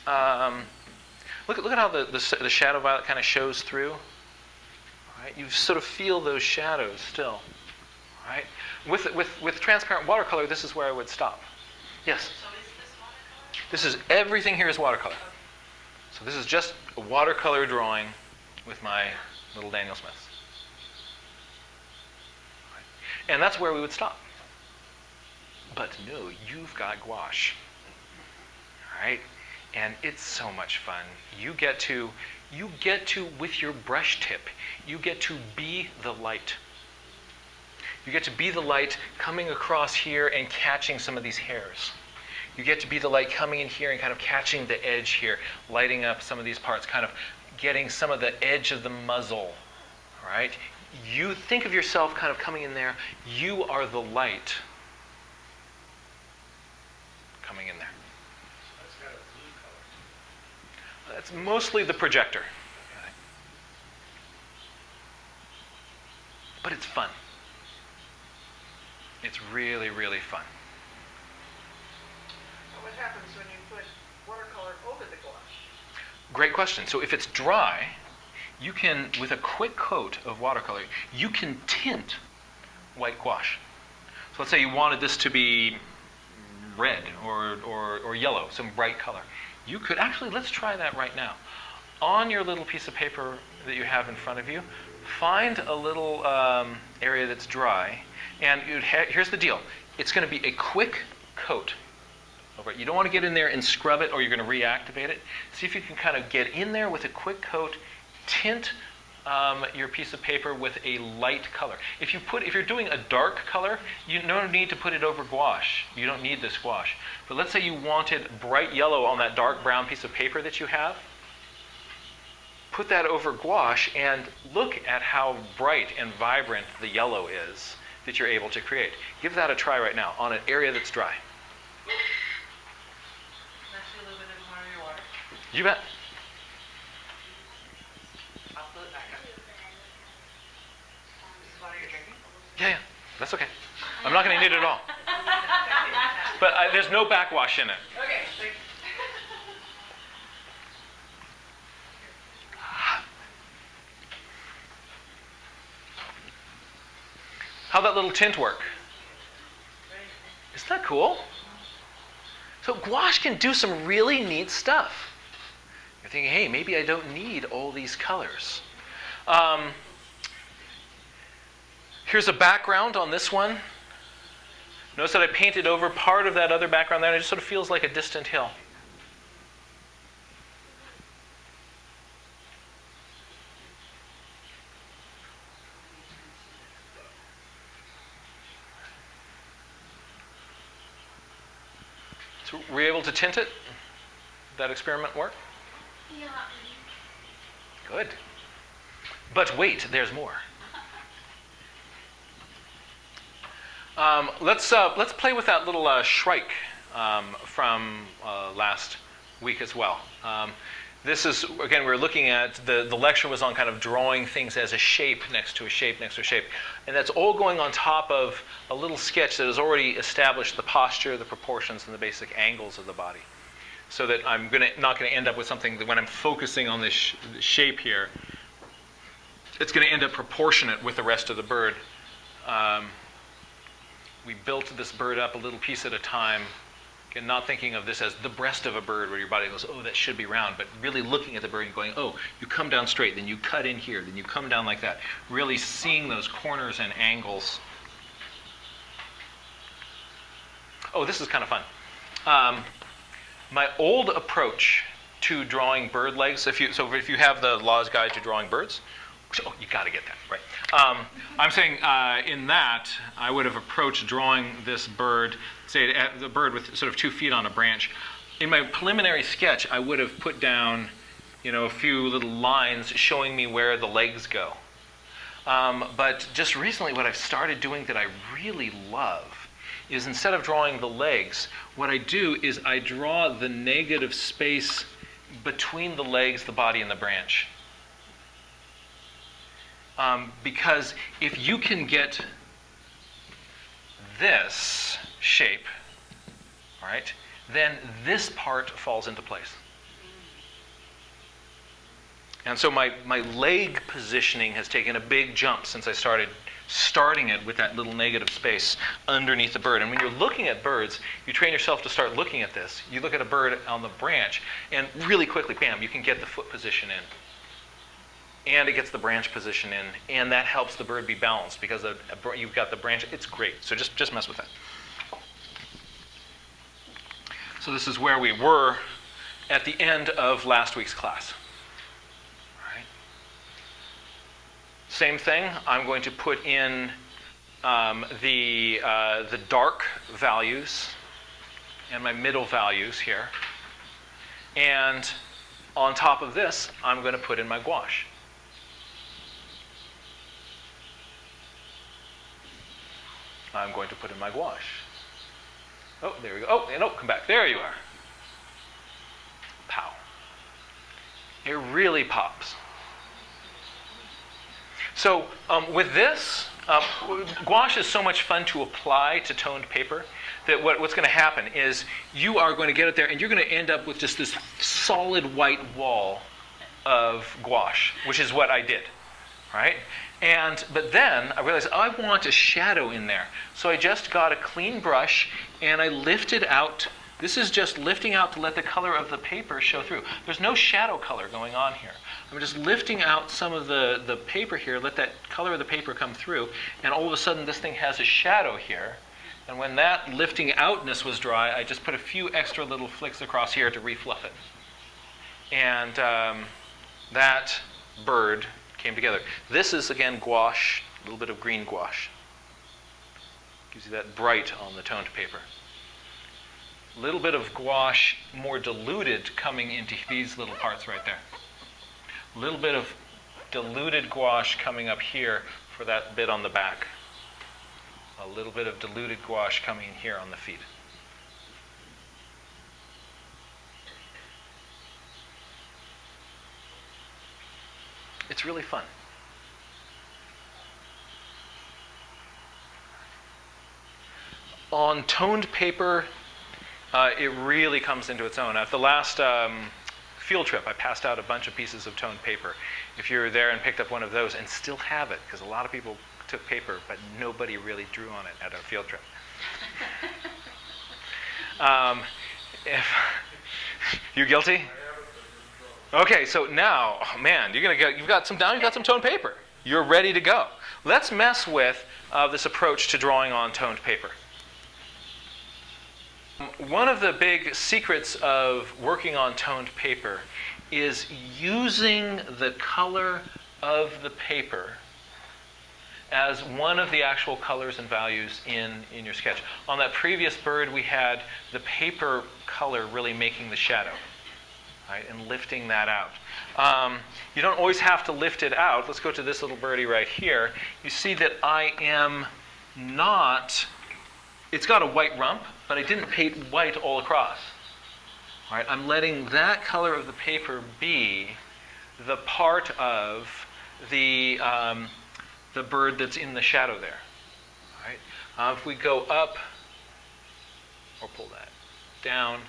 look at how the shadow violet kind of shows through. All right? You sort of feel those shadows still. All right? With transparent watercolor, this is where I would stop. Yes? This is, everything here is watercolor. So this is just a watercolor drawing with my little Daniel Smiths. And that's where we would stop. But no, you've got gouache. All right? And it's so much fun. You get to, with your brush tip, you get to be the light. You get to be the light coming across here and catching some of these hairs. You get to be the light coming in here and kind of catching the edge here, lighting up some of these parts, kind of getting some of the edge of the muzzle, right? You think of yourself kind of coming in there. You are the light coming in there. That's got a blue color. That's mostly the projector. But it's fun. It's really, really fun. What happens when you put watercolor over the gouache? Great question. So if it's dry, you can, with a quick coat of watercolor, you can tint white gouache. So let's say you wanted this to be red or yellow, some bright color. You could actually, let's try that right now. On your little piece of paper that you have in front of you, find a little area that's dry, and here's the deal. It's going to be a quick coat over it. You don't want to get in there and scrub it, or you're going to reactivate it. See if you can kind of get in there with a quick coat, tint your piece of paper with a light color. If you're doing a dark color, you don't need to put it over gouache. You don't need this gouache. But let's say you wanted bright yellow on that dark brown piece of paper that you have. Put that over gouache and look at how bright and vibrant the yellow is that you're able to create. Give that a try right now on an area that's dry. Can I see a little bit of more of your water? You bet. I'll fill it back up. This is water you're drinking? Yeah, that's okay. I'm not going to need it at all. But there's no backwash in it. Okay, thanks. How'd that little tint work? Isn't that cool? So gouache can do some really neat stuff. You're thinking, hey, maybe I don't need all these colors. Here's a background on this one. Notice that I painted over part of that other background there, and it just sort of feels like a distant hill. So were you able to tint it? Did that experiment work? Yeah. Good. But wait, there's more. Let's play with that little shrike from last week as well. This is, again, we're looking at, the lecture was on kind of drawing things as a shape next to a shape next to a shape. And that's all going on top of a little sketch that has already established the posture, the proportions, and the basic angles of the body. So that I'm not going to end up with something that when I'm focusing on this shape here, it's going to end up proportionate with the rest of the bird. We built this bird up a little piece at a time. Again, not thinking of this as the breast of a bird where your body goes, oh, that should be round, but really looking at the bird and going, oh, you come down straight, then you cut in here, then you come down like that. Really seeing those corners and angles. Oh, this is kind of fun. My old approach to drawing bird legs, if you have the Law's Guide to Drawing Birds, oh, you got to get that, right. I'm saying in that, I would have approached drawing this bird, say the bird with sort of 2 feet on a branch. In my preliminary sketch, I would have put down, a few little lines showing me where the legs go. But just recently, what I've started doing that I really love is instead of drawing the legs, what I do is I draw the negative space between the legs, the body, and the branch. Because if you can get this shape, right, then this part falls into place. And so my leg positioning has taken a big jump since I starting it with that little negative space underneath the bird. And when you're looking at birds, you train yourself to start looking at this. You look at a bird on the branch, and really quickly, bam, you can get the foot position in. And it gets the branch position in, and that helps the bird be balanced because you've got the branch. It's great. So just mess with that. So this is where we were at the end of last week's class. All right. Same thing. I'm going to put in the dark values and my middle values here. And on top of this, I'm going to put in my gouache. I'm going to put in my gouache. Oh, there we go. Oh, no, come back. There you are. Pow. It really pops. So with this, gouache is so much fun to apply to toned paper that what's going to happen is you are going to get it there and you're going to end up with just this solid white wall of gouache, which is what I did, right? But then I realized I want a shadow in there. So I just got a clean brush and I lifted out. This is just lifting out to let the color of the paper show through. There's no shadow color going on here. I'm just lifting out some of the paper here, let that color of the paper come through, and all of a sudden this thing has a shadow here. And when that lifting outness was dry, I just put a few extra little flicks across here to refluff it. And that bird came together. This is, again, gouache, a little bit of green gouache. Gives you that bright on the toned paper. A little bit of gouache, more diluted, coming into these little parts right there. A little bit of diluted gouache coming up here for that bit on the back. A little bit of diluted gouache coming in here on the feet. It's really fun. On toned paper, it really comes into its own. At the last field trip, I passed out a bunch of pieces of toned paper. If you're there and picked up one of those and still have it, because a lot of people took paper, but nobody really drew on it at our field trip. If you guilty? Okay, so now, oh man, you've got some toned paper. You're ready to go. Let's mess with this approach to drawing on toned paper. One of the big secrets of working on toned paper is using the color of the paper as one of the actual colors and values in your sketch. On that previous bird, we had the paper color really making the shadow, right, and lifting that out. You don't always have to lift it out. Let's go to this little birdie right here. You see that I am not, it's got a white rump, but I didn't paint white all across. All right, I'm letting that color of the paper be the part of the bird that's in the shadow there. All right, if we go up, or pull that down,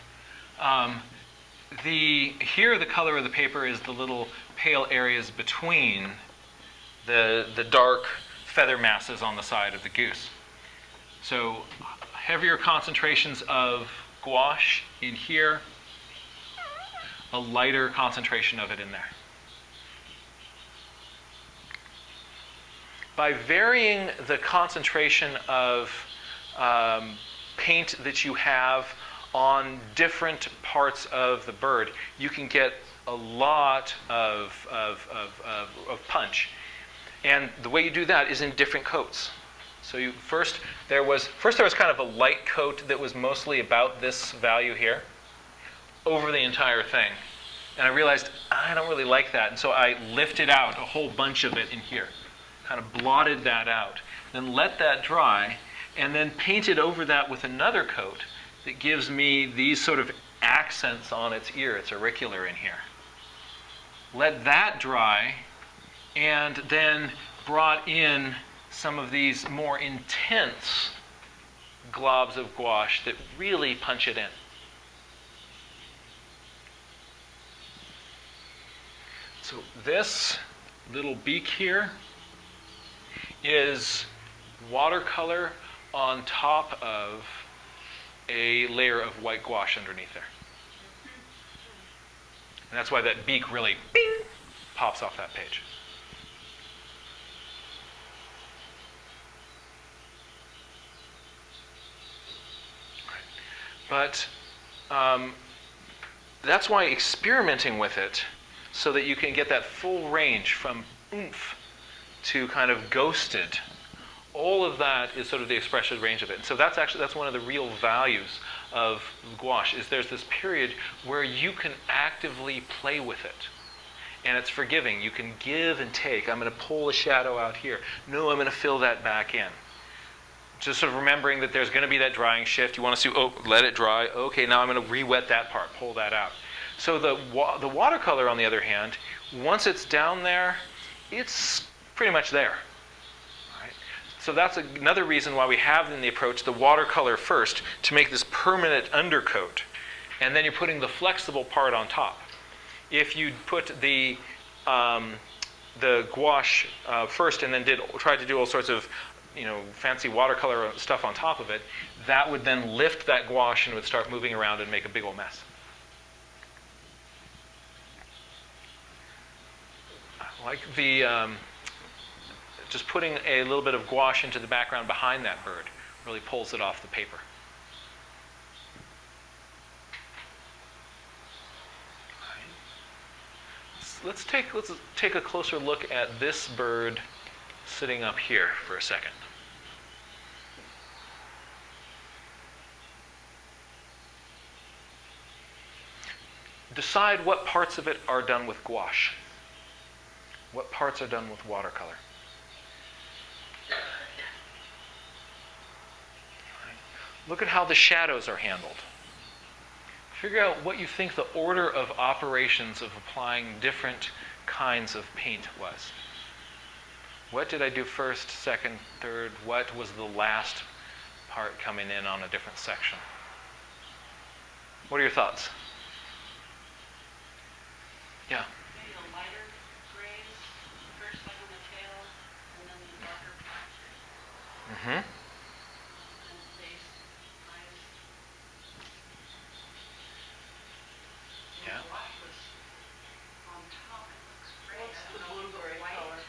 here the color of the paper is the little pale areas between the dark feather masses on the side of the goose. So heavier concentrations of gouache in here, a lighter concentration of it in there. By varying the concentration of paint that you have on different parts of the bird, you can get a lot of punch. And the way you do that is in different coats. So first there was kind of a light coat that was mostly about this value here over the entire thing. And I realized I don't really like that. And so I lifted out a whole bunch of it in here, kind of blotted that out, then let that dry, and then painted over that with another coat that gives me these sort of accents on its ear, its auricular in here. Let that dry, and then brought in some of these more intense globs of gouache that really punch it in. So this little beak here is watercolor on top of a layer of white gouache underneath there. And that's why that beak really bing, pops off that page. But that's why experimenting with it so that you can get that full range from oomph to kind of ghosted, all of that is sort of the expressive range of it. And so that's one of the real values of gouache is there's this period where you can actively play with it. And it's forgiving. You can give and take. I'm going to pull a shadow out here. No, I'm going to fill that back in. Just sort of remembering that there's going to be that drying shift. You want to see, oh, let it dry. Okay, now I'm going to re-wet that part, pull that out. So the watercolor, on the other hand, once it's down there, it's pretty much there. Right? So that's another reason why we have in the approach the watercolor first to make this permanent undercoat. And then you're putting the flexible part on top. If you put the gouache first and then tried to do all sorts of fancy watercolor stuff on top of it, that would then lift that gouache and would start moving around and make a big old mess. Like just putting a little bit of gouache into the background behind that bird really pulls it off the paper. Let's take a closer look at this bird sitting up here for a second. Decide what parts of it are done with gouache. What parts are done with watercolor. Look at how the shadows are handled. Figure out what you think the order of operations of applying different kinds of paint was. What did I do first, second, third? What was the last part coming in on a different section? What are your thoughts? Yeah. Maybe the lighter grays, first like on the tail, and then the darker patches. Mm-hmm. And the face, eyes. Yeah. The gouache was on top, it looks great. What's I the don't know if it's blue-gray white. color?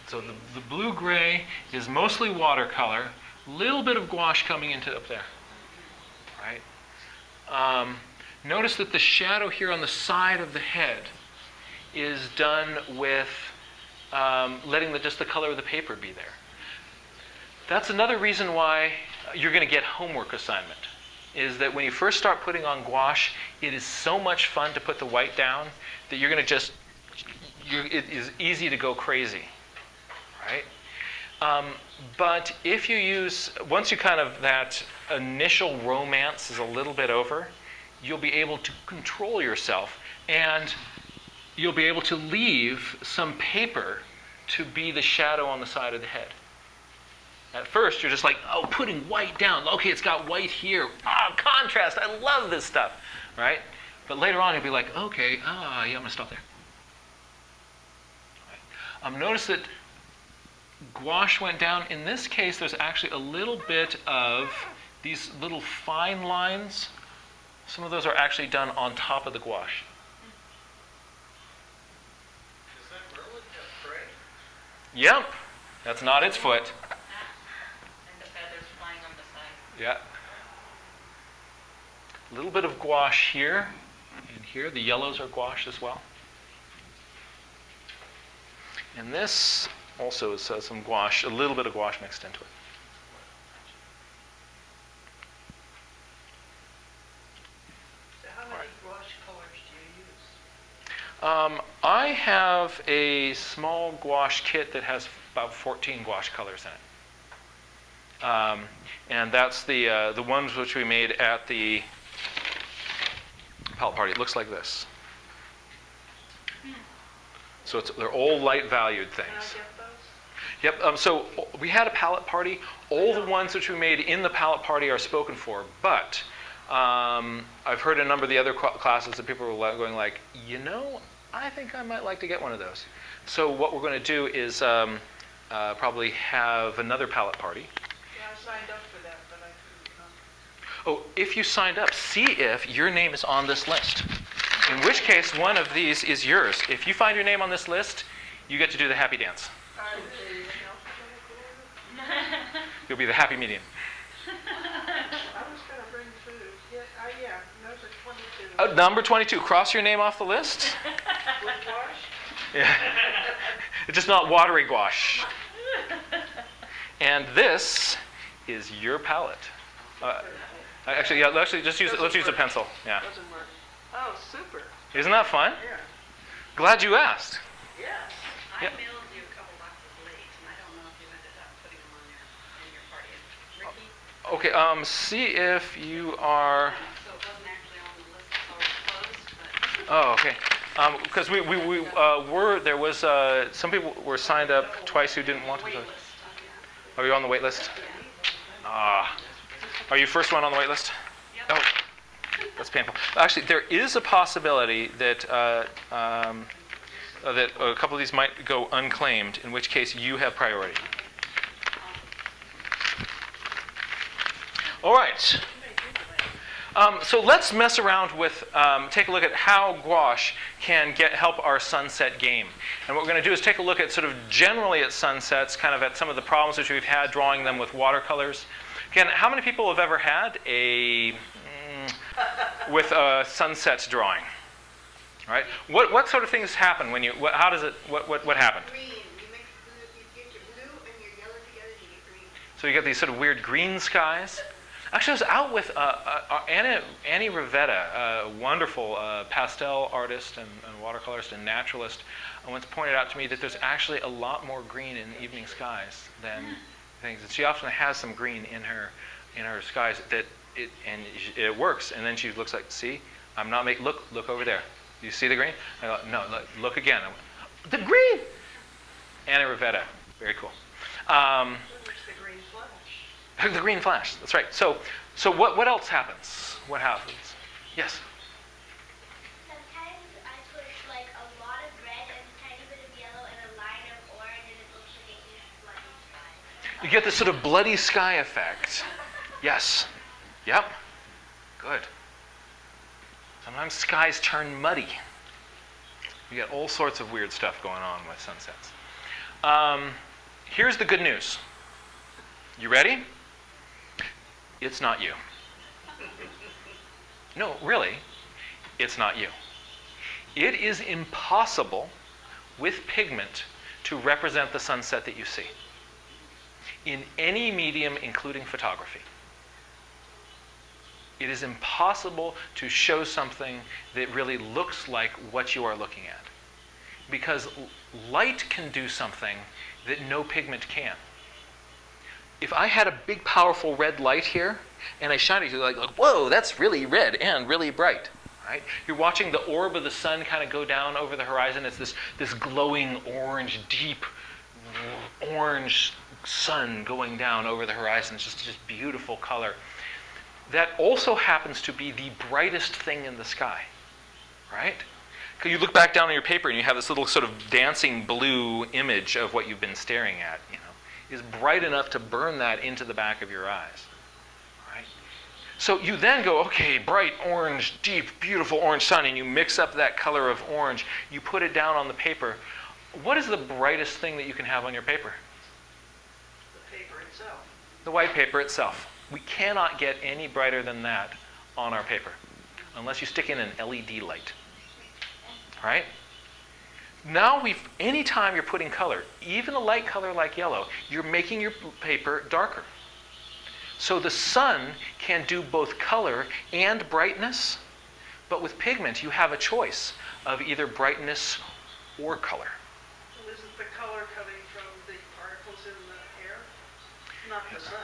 So the blue-gray is mostly watercolor, little bit of gouache coming into up there, right? Notice that the shadow here on the side of the head is done with letting just the color of the paper be there. That's another reason why you're going to get homework assignment, is that when you first start putting on gouache, it is so much fun to put the white down that you're going to it is easy to go crazy, right? But if you once you kind of, that initial romance is a little bit over, you'll be able to control yourself and you'll be able to leave some paper to be the shadow on the side of the head. At first, you're just like, oh, putting white down. Okay, it's got white here. Contrast. I love this stuff, right? But later on, you'll be like, okay, yeah, I'm going to stop there. Right. Notice that gouache went down. In this case, there's actually a little bit of these little fine lines. Some of those are actually done on top of the gouache. Does that merlin have prey? Yep, that's not its foot. And the feathers flying on the side. Yeah. A little bit of gouache here and here. The yellows are gouache as well. And this also is some gouache, a little bit of gouache mixed into it. So how many gouache colors do you use? I have a small gouache kit that has about 14 gouache colors in it. And that's the ones which we made at the palette party. It looks like this. So they're all light valued Can I things. get those? Yep. So we had a palette party. All the ones which we made in the palette party are spoken for. But I've heard a number of the other classes that people were going like, I think I might like to get one of those. So what we're going to do is probably have another palette party. Yeah, I signed up for that, but I couldn't come. Oh, if you signed up, see if your name is on this list. In which case, one of these is yours. If you find your name on this list, you get to do the happy dance. Are they in alphabetical order? You'll be the happy medium. I was going to bring food. Yeah, those are 22. Number 22, cross your name off the list. With gouache? Yeah. It's just not watery gouache. And this is your palette. Actually, yeah. Let's use a pencil. Yeah. Doesn't work. Oh, super. Isn't that fun? Yeah. Glad you asked. Yes. I Yep. mailed you a couple boxes late, and I don't know if you ended up putting them on in your party. Ricky? Okay. See if you are. So it wasn't actually on the list, it's already closed, but. Oh, okay. Because we were there was some people were signed up twice who didn't want to. Wait So. list. Are you on the wait list? Are you first one on the wait list? Yep. Oh, that's painful. Actually, there is a possibility that that a couple of these might go unclaimed, in which case you have priority. All right. So let's mess around with, take a look at how gouache can help our sunset game. And what we're going to do is take a look at sort of generally at sunsets, kind of at some of the problems which we've had drawing them with watercolors. Again, how many people have ever had with a sunset drawing? Right? What sort of things happen when you, what happened? Green. You mix blue, you get your blue and your yellow together and you get green. So you get these sort of weird green skies. Actually, I was out with Annie Rivetta, a wonderful pastel artist and watercolorist and naturalist, and once pointed out to me that there's actually a lot more green in evening skies than things. And she often has some green in her skies it works. And then she looks like, see, I'm not making. Look over there. Do you see the green? I go, no, look again. I went, the green. Annie Rivetta, very cool. Where's the green flash? The green flash. That's right. So what else happens? What happens? Yes. Sometimes I push like a lot of red and a tiny bit of yellow and a line of orange, and it looks like a huge bloody sky. You get this sort of bloody sky effect. Yes. Yep. Good. Sometimes skies turn muddy. You get all sorts of weird stuff going on with sunsets. Here's the good news. You ready? It's not you. No, really, it's not you. It is impossible with pigment to represent the sunset that you see in any medium, including photography. It is impossible to show something that really looks like what you are looking at, because light can do something that no pigment can. If I had a big, powerful red light here, and I shine it, you're like, whoa, that's really red and really bright. Right? You're watching the orb of the sun kind of go down over the horizon. It's this glowing orange, deep orange sun going down over the horizon. It's just beautiful color. That also happens to be the brightest thing in the sky, right? Because you look back down on your paper and you have this little sort of dancing blue image of what you've been staring at, is bright enough to burn that into the back of your eyes, right? So you then go, okay, bright orange, deep, beautiful orange sun, and you mix up that color of orange, you put it down on the paper. What is the brightest thing that you can have on your paper? The paper itself. The white paper itself. We cannot get any brighter than that on our paper, unless you stick in an LED light, right? Now anytime you're putting color, even a light color like yellow, you're making your paper darker. So the sun can do both color and brightness, but with pigment you have a choice of either brightness or color. So isn't the color coming from the particles in the air? Not the sun.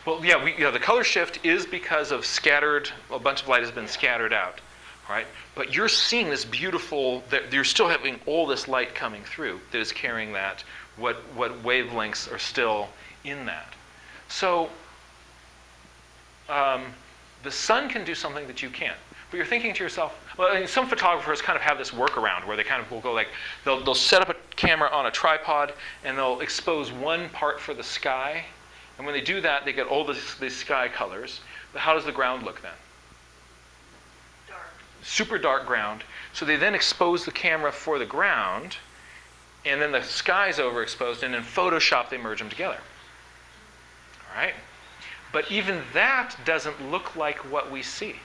Well, yeah, the color shift is because of a bunch of light has been scattered out, right? But you're seeing this beautiful, you're still having all this light coming through that is carrying that, what wavelengths are still in that. So the sun can do something that you can't. But you're thinking to yourself, well, I mean, some photographers kind of have this workaround where they kind of will go like, they'll set up a camera on a tripod and they'll expose one part for the sky. And when they do that, they get all these sky colors. But how does the ground look then? Dark. Super dark ground. So they then expose the camera for the ground, and then the sky's overexposed, and in Photoshop they merge them together. All right? But even that doesn't look like what we see,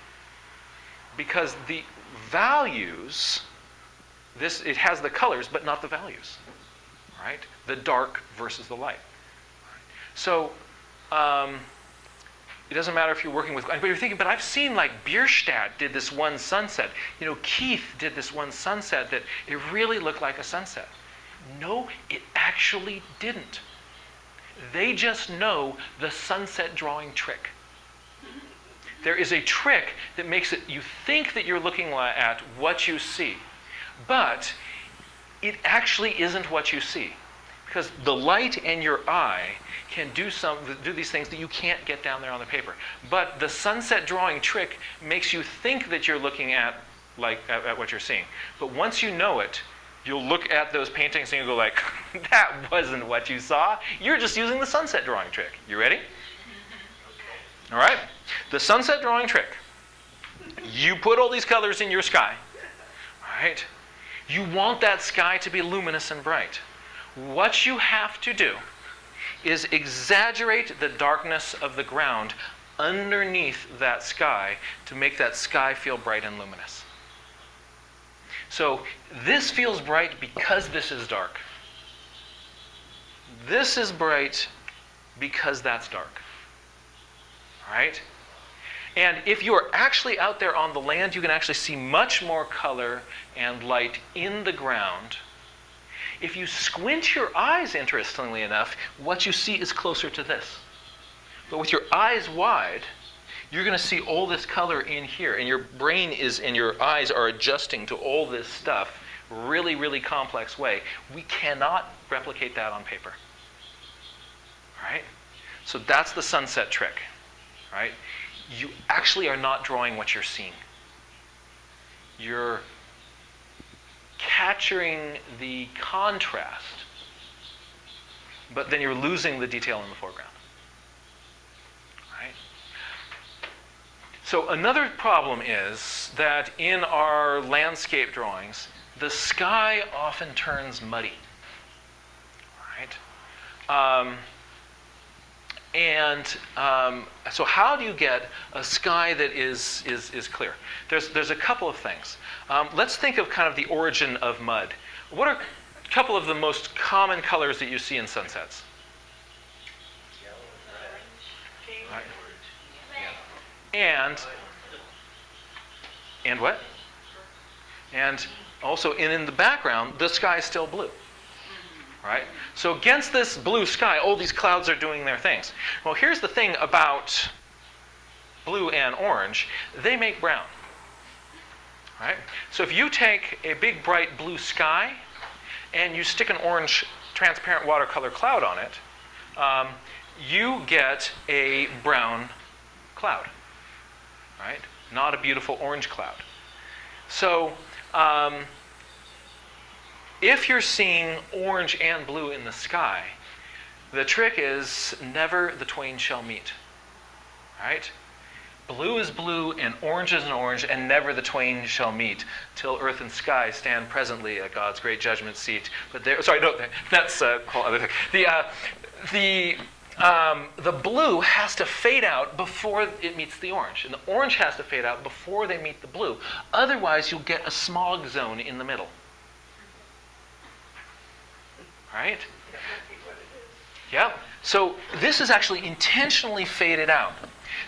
because the values, it has the colors, but not the values. Right? The dark versus the light. So it doesn't matter if you're working with, but you're thinking, but I've seen like Bierstadt did this one sunset. You know, Keith did this one sunset that it really looked like a sunset. No, it actually didn't. They just know the sunset drawing trick. There is a trick that makes it, you think that you're looking at what you see, but it actually isn't what you see. Because the light and your eye can do these things that you can't get down there on the paper. But the sunset drawing trick makes you think that you're looking at what you're seeing. But once you know it, you'll look at those paintings and you'll go like, that wasn't what you saw. You're just using the sunset drawing trick. You ready? All right. The sunset drawing trick. You put all these colors in your sky. All right. You want that sky to be luminous and bright. What you have to do is exaggerate the darkness of the ground underneath that sky to make that sky feel bright and luminous. So this feels bright because this is dark. This is bright because that's dark. All right? And if you are actually out there on the land, you can actually see much more color and light in the ground. If you squint your eyes, interestingly enough, what you see is closer to this. But with your eyes wide, you're going to see all this color in here. And your brain and your eyes are adjusting to all this stuff really, really complex way. We cannot replicate that on paper. All right? So that's the sunset trick. All right? You actually are not drawing what you're seeing. You're capturing the contrast, but then you're losing the detail in the foreground. Right? So another problem is that in our landscape drawings, the sky often turns muddy. Right? So how do you get a sky that is clear? There's a couple of things. Let's think of kind of the origin of mud. What are a couple of the most common colors that you see in sunsets? Right. And what? And also in the background, the sky is still blue. Right? So against this blue sky, all these clouds are doing their things. Well, here's the thing about blue and orange. They make brown. Right? So if you take a big, bright blue sky and you stick an orange transparent watercolor cloud on it, you get a brown cloud. Right? Not a beautiful orange cloud. So if you're seeing orange and blue in the sky, the trick is never the twain shall meet. Right? Blue is blue and orange is an orange, and never the twain shall meet till earth and sky stand presently at God's great judgment seat. But there, sorry, no, that's a whole other thing. The blue has to fade out before it meets the orange, and the orange has to fade out before they meet the blue. Otherwise, you'll get a smog zone in the middle. Right? Yeah. So this is actually intentionally faded out.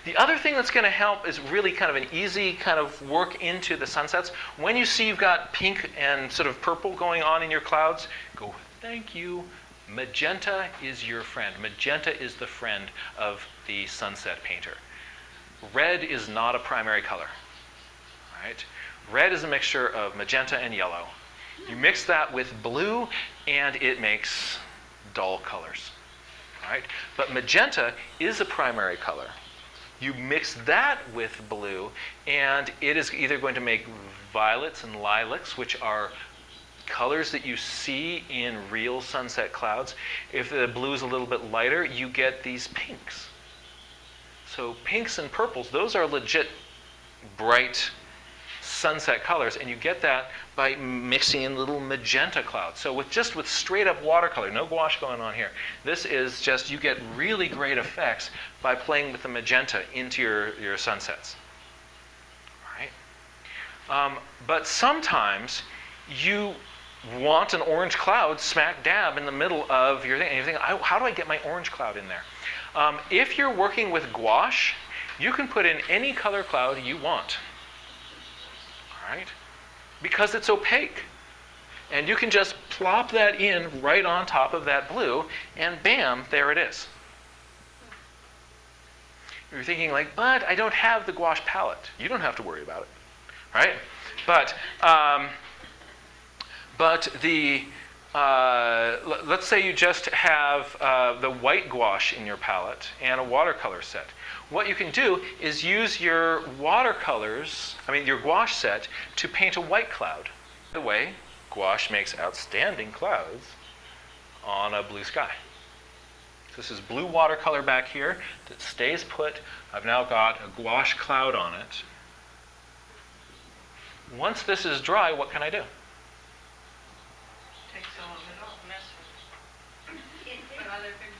The other thing that's going to help is really kind of an easy kind of work into the sunsets. When you see you've got pink and sort of purple going on in your clouds, go, thank you. Magenta is your friend. Magenta is the friend of the sunset painter. Red is not a primary color. Right? Red is a mixture of magenta and yellow. You mix that with blue, and it makes dull colors. Right? But magenta is a primary color. You mix that with blue, and it is either going to make violets and lilacs, which are colors that you see in real sunset clouds. If the blue is a little bit lighter, you get these pinks. So pinks and purples, those are legit bright sunset colors, and you get that by mixing in little magenta clouds. So with straight up watercolor, no gouache going on here. This is just, you get really great effects by playing with the magenta into your sunsets. All right? But sometimes you want an orange cloud smack dab in the middle of your thing. And you're thinking, how do I get my orange cloud in there? If you're working with gouache, you can put in any color cloud you want. All right? Because it's opaque. And you can just plop that in right on top of that blue, and bam, there it is. You're thinking like, but I don't have the gouache palette. You don't have to worry about it, right? But let's say you just have the white gouache in your palette and a watercolor set. What you can do is use your your gouache set to paint a white cloud. By the way, gouache makes outstanding clouds on a blue sky. So this is blue watercolor back here that stays put. I've now got a gouache cloud on it. Once this is dry, what can I do? Take some of it off, mess with it. Put other things.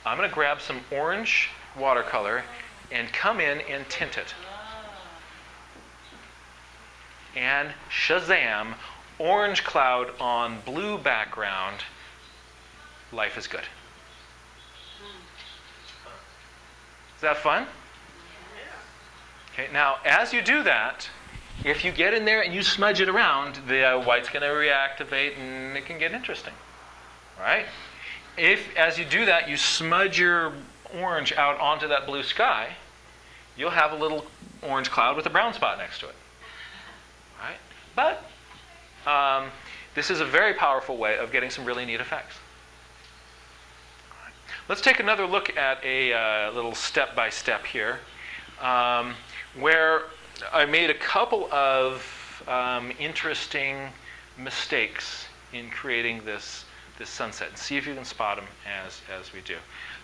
I'm going to grab some orange watercolor and come in and tint it. And shazam, orange cloud on blue background. Life is good. Is that fun? Okay, now as you do that, if you get in there and you smudge it around, the white's going to reactivate and it can get interesting. Right? If, as you do that, you smudge your orange out onto that blue sky, you'll have a little orange cloud with a brown spot next to it. Right? But this is a very powerful way of getting some really neat effects. Right. Let's take another look at a little step-by-step here, where I made a couple of interesting mistakes in creating this sunset. And see if you can spot them as we do.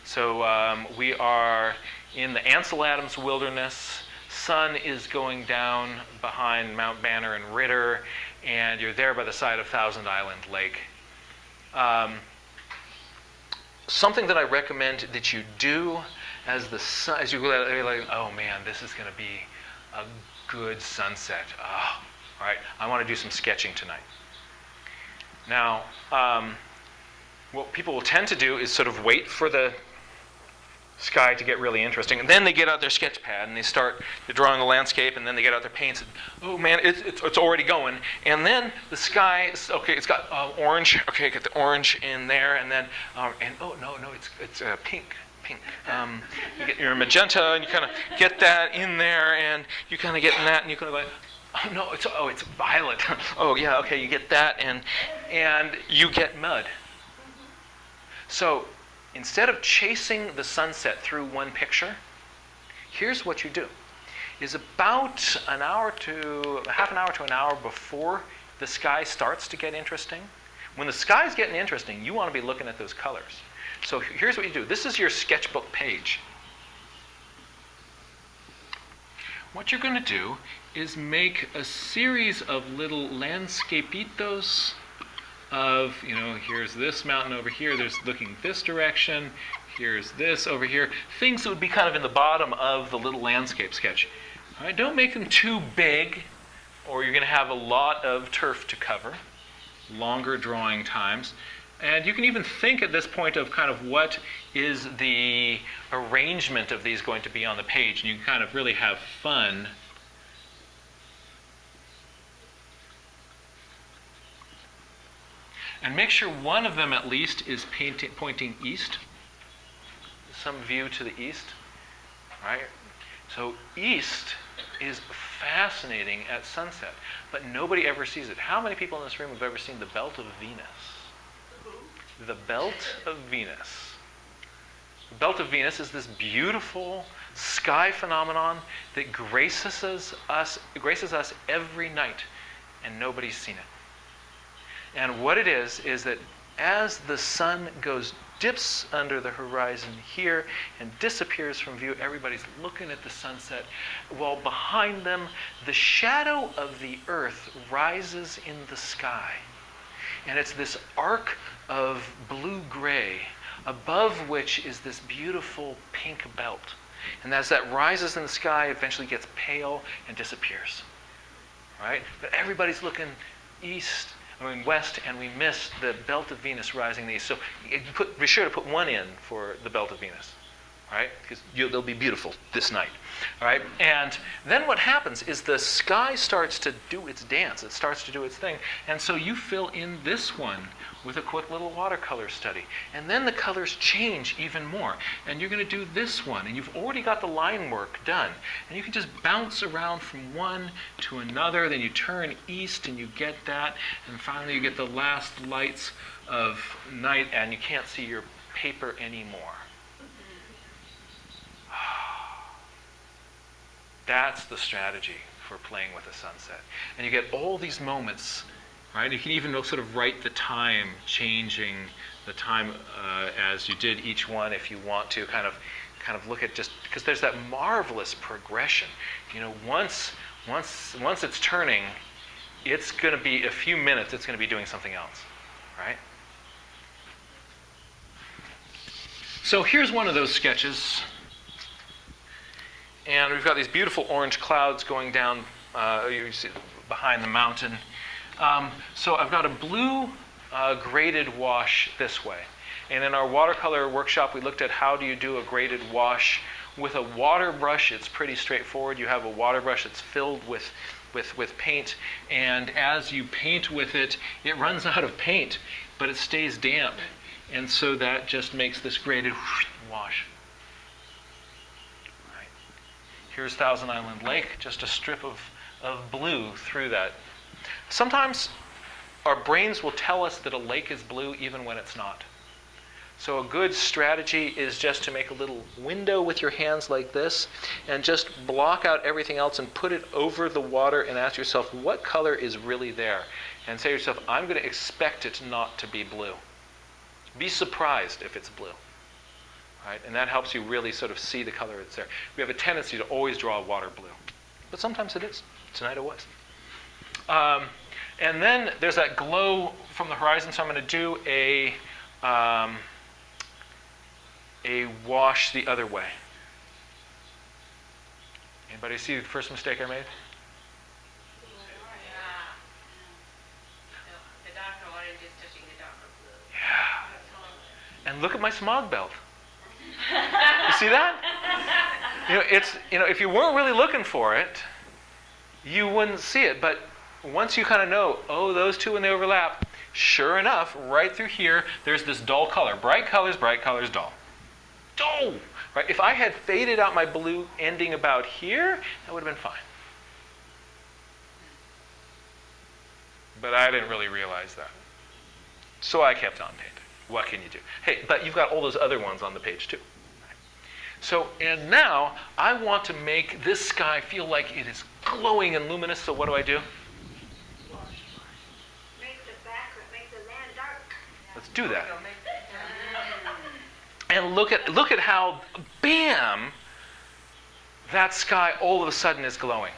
So we are in the Ansel Adams Wilderness. Sun is going down behind Mount Banner and Ritter, and you're there by the side of Thousand Island Lake. Something that I recommend that you do as you go out, you're like, oh man, this is going to be a good sunset. Oh, all right, I want to do some sketching tonight. Now, what people will tend to do is sort of wait for the sky to get really interesting, and then they get out their sketch pad and they start drawing the landscape, and then they get out their paints and, oh man, it's already going. And then the sky, okay, it's got orange, okay, get the orange in there, and then and oh no, it's pink. You get your magenta and you kind of get that in there, and you kind of get in that, and you kind of like, oh no, it's violet. Oh yeah, okay, you get that, and you get mud. So instead of chasing the sunset through one picture, here's what you do. Is about half an hour to an hour before the sky starts to get interesting. When the sky's getting interesting, you want to be looking at those colors. So here's what you do. This is your sketchbook page. What you're going to do is make a series of little landscapitos of, here's this mountain over here, there's looking this direction, here's this over here, things that would be kind of in the bottom of the little landscape sketch. All right, don't make them too big, or you're going to have a lot of turf to cover, longer drawing times. And you can even think at this point of kind of what is the arrangement of these going to be on the page, and you can kind of really have fun. And make sure one of them at least is pointing east, some view to the east, right? So east is fascinating at sunset, but nobody ever sees it. How many people in this room have ever seen the Belt of Venus? The Belt of Venus. The Belt of Venus is this beautiful sky phenomenon that graces us every night, and nobody's seen it. And what it is that as the sun dips under the horizon here and disappears from view, everybody's looking at the sunset, while behind them the shadow of the earth rises in the sky. And it's this arc of blue-gray, above which is this beautiful pink belt. And as that rises in the sky, eventually gets pale and disappears. Right? But everybody's looking east. west, and we miss the belt of Venus rising in the east. So be sure to put one in for the belt of Venus. All right, because they'll be beautiful this night. All right, and then what happens is the sky starts to do its dance. It starts to do its thing, and so you fill in this one with a quick little watercolor study, and then the colors change even more. And you're going to do this one, and you've already got the line work done, and you can just bounce around from one to another. Then you turn east, and you get that, and finally you get the last lights of night, and you can't see your paper anymore. That's the strategy for playing with a sunset. And you get all these moments, right? You can even sort of write the time, changing the time as you did each one if you want to kind of look at just, because there's that marvelous progression. Once it's turning, it's going to be a few minutes, it's going to be doing something else, right? So here's one of those sketches. And we've got these beautiful orange clouds going down, you see, behind the mountain. So I've got a blue graded wash this way. And in our watercolor workshop, we looked at how do you do a graded wash. With a water brush, it's pretty straightforward. You have a water brush that's filled with paint. And as you paint with it, it runs out of paint, but it stays damp. And so that just makes this graded wash. Here's Thousand Island Lake, just a strip of blue through that. Sometimes our brains will tell us that a lake is blue even when it's not. So a good strategy is just to make a little window with your hands like this and just block out everything else and put it over the water and ask yourself, what color is really there? And say to yourself, I'm going to expect it not to be blue. Be surprised if it's blue. Right? And that helps you really sort of see the color that's there. We have a tendency to always draw water blue. But sometimes it is. Tonight it was. And then there's that glow from the horizon, so I'm going to do a wash the other way. Anybody see the first mistake I made? The darker orange is touching the darker blue. Yeah. And look at my smog belt. You see that? If you weren't really looking for it, you wouldn't see it. But once you kind of know, those two when they overlap, sure enough, right through here, there's this dull color. Bright colors, dull. Dull! Right? If I had faded out my blue ending about here, that would have been fine. But I didn't really realize that. So I kept on painting. What can you do? Hey, but you've got all those other ones on the page too. So, and now I want to make this sky feel like it is glowing and luminous, so what do I do? Make the land dark. Let's do that. And look at how, bam, that sky all of a sudden is glowing.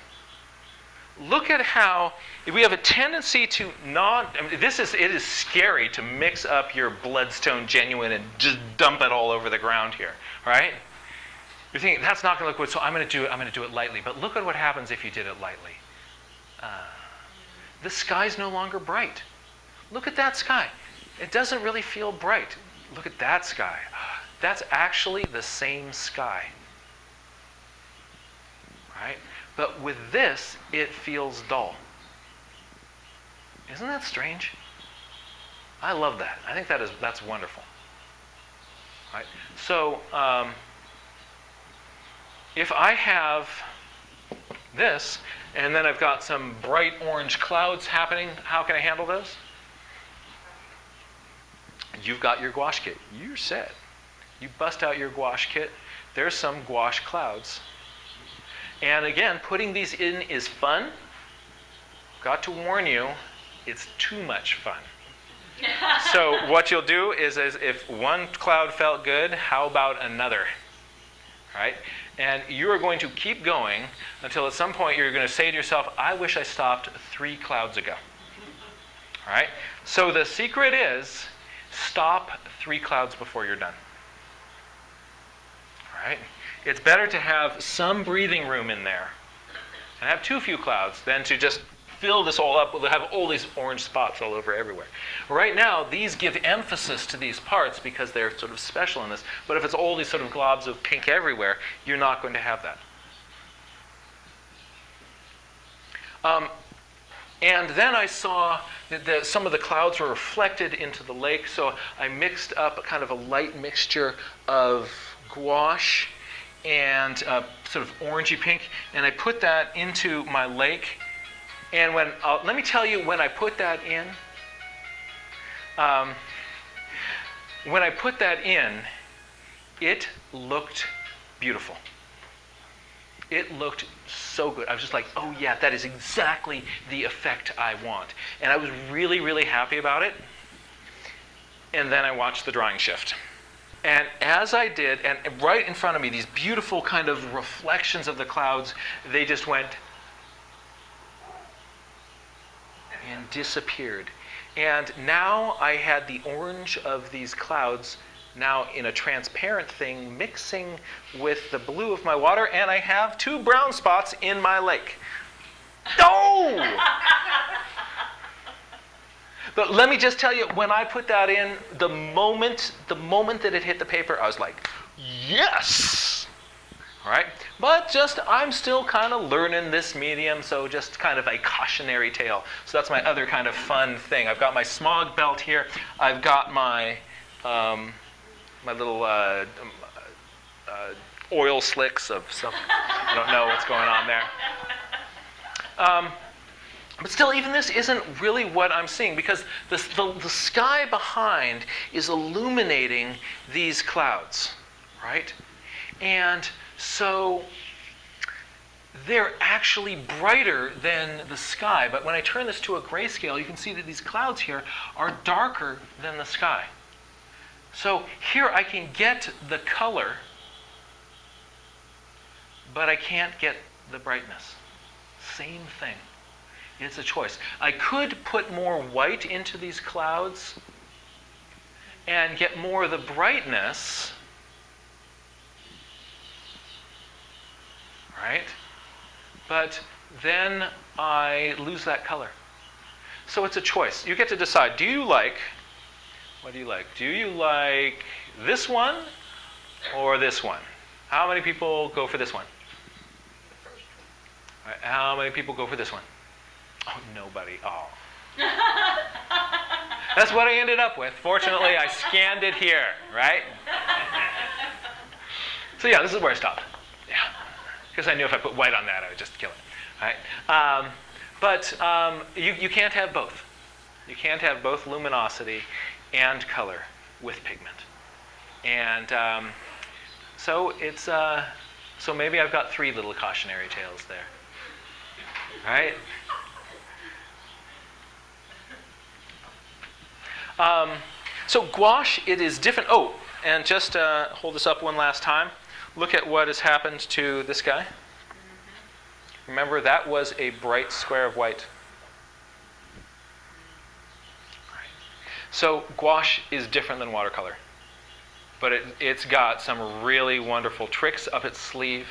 Look at how we have a tendency to not. It is scary to mix up your bloodstone genuine and just dump it all over the ground here, right? You're thinking that's not going to look good, so I'm going to do it lightly. But look at what happens if you did it lightly. The sky's no longer bright. Look at that sky. It doesn't really feel bright. Look at that sky. That's actually the same sky, right? But with this, it feels dull. Isn't that strange? I love that. I think that's wonderful. Right? So if I have this, and then I've got some bright orange clouds happening, how can I handle those? You've got your gouache kit. You're set. You bust out your gouache kit. There's some gouache clouds. And again, putting these in is fun. Got to warn you, it's too much fun. So what you'll do is if one cloud felt good, how about another? Right? And you are going to keep going until at some point you're going to say to yourself, I wish I stopped 3 clouds ago. All right? So the secret is stop 3 clouds before you're done. All right? It's better to have some breathing room in there and have too few clouds than to just fill this all up, we'll have all these orange spots all over everywhere. Right now, these give emphasis to these parts because they're sort of special in this. But if it's all these sort of globs of pink everywhere, you're not going to have that. And then I saw that some of the clouds were reflected into the lake, so I mixed up a kind of a light mixture of gouache and sort of orangey pink, and I put that into my lake. And let me tell you, when I put that in, it looked beautiful. It looked so good. I was just like, oh yeah, that is exactly the effect I want. And I was really, really happy about it. And then I watched the drying shift. And as I did, and right in front of me, these beautiful kind of reflections of the clouds, they just went and disappeared. And now I had the orange of these clouds now in a transparent thing mixing with the blue of my water, and I have 2 brown spots in my lake. Oh! But let me just tell you, when I put that in, the moment that it hit the paper, I was like, yes! All right? But I'm still kind of learning this medium, so just kind of a cautionary tale. So that's my other kind of fun thing. I've got my smog belt here. I've got my my little oil slicks of some, I don't know what's going on there. But still, even this isn't really what I'm seeing, because the sky behind is illuminating these clouds, right? And so they're actually brighter than the sky. But when I turn this to a grayscale, you can see that these clouds here are darker than the sky. So here I can get the color, but I can't get the brightness. Same thing. It's a choice. I could put more white into these clouds and get more of the brightness, right? But then I lose that color. So it's a choice. You get to decide, what do you like? Do you like this one or this one? How many people go for this one? All right, how many people go for this one? Oh, nobody. Oh. That's what I ended up with. Fortunately, I scanned it here, right? So yeah, this is where I stopped. Yeah. Because I knew if I put white on that, I would just kill it. All right? But you can't have both. You can't have both luminosity and color with pigment. And so it's so maybe I've got 3 little cautionary tales there. Right? So gouache, it is different. Oh, and just hold this up one last time. Look at what has happened to this guy. Remember, that was a bright square of white. So gouache is different than watercolor. But it's got some really wonderful tricks up its sleeve.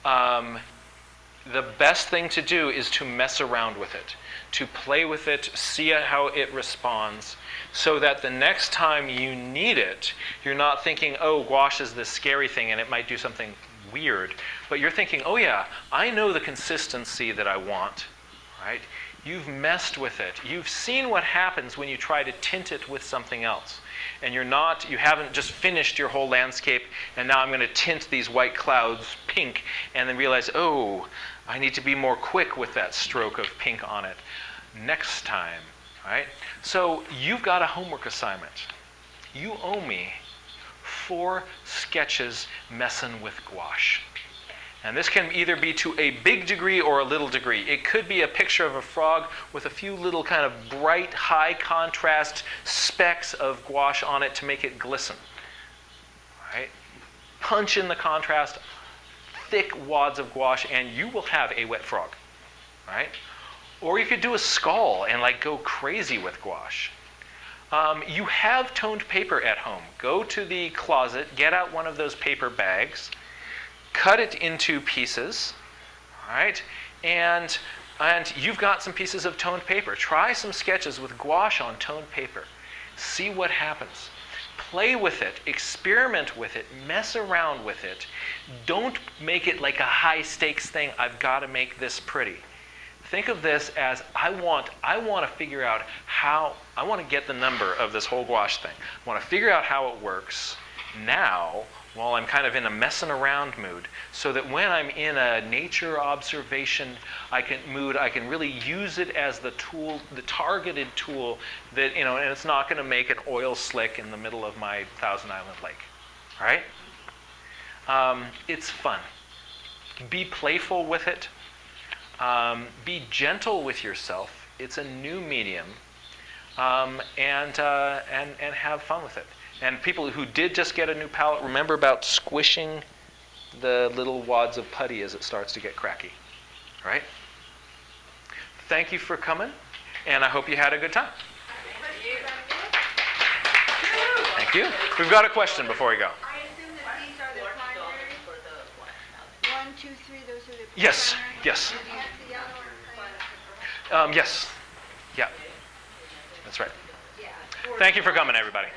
The best thing to do is to mess around with it, to play with it, see how it responds, so that the next time you need it, you're not thinking, oh, gouache is this scary thing and it might do something weird. But you're thinking, oh yeah, I know the consistency that I want, right? You've messed with it. You've seen what happens when you try to tint it with something else. And you haven't just finished your whole landscape, and now I'm going to tint these white clouds pink, and then realize, oh, I need to be more quick with that stroke of pink on it next time, right? So you've got a homework assignment. You owe me 4 sketches messing with gouache. And this can either be to a big degree or a little degree. It could be a picture of a frog with a few little kind of bright, high contrast specks of gouache on it to make it glisten. Right? Punch in the contrast, thick wads of gouache, and you will have a wet frog. Right? Or you could do a skull and go crazy with gouache. You have toned paper at home. Go to the closet, get out one of those paper bags, cut it into pieces, all right? And And you've got some pieces of toned paper. Try some sketches with gouache on toned paper. See what happens. Play with it, experiment with it, mess around with it. Don't make it like a high stakes thing. I've got to make this pretty. Think of this as I want to figure out how, I want to get the number of this whole gouache thing. I want to figure out how it works now while I'm kind of in a messing around mood, so that when I'm in a nature observation I can really use it as the tool, the targeted tool that, and it's not going to make an oil slick in the middle of my Thousand Island Lake. All right? It's fun. Be playful with it. Be gentle with yourself. It's a new medium, and have fun with it. And people who did just get a new palette, remember about squishing the little wads of putty as it starts to get cracky. All right? Thank you for coming, and I hope you had a good time. Thank you. We've got a question before we go. I assume that these are the primary. 1, 2, 3, those are the Yes, primary. yes. And that's the yellow or plain? Yes. Yeah. That's right. Thank you for coming, everybody.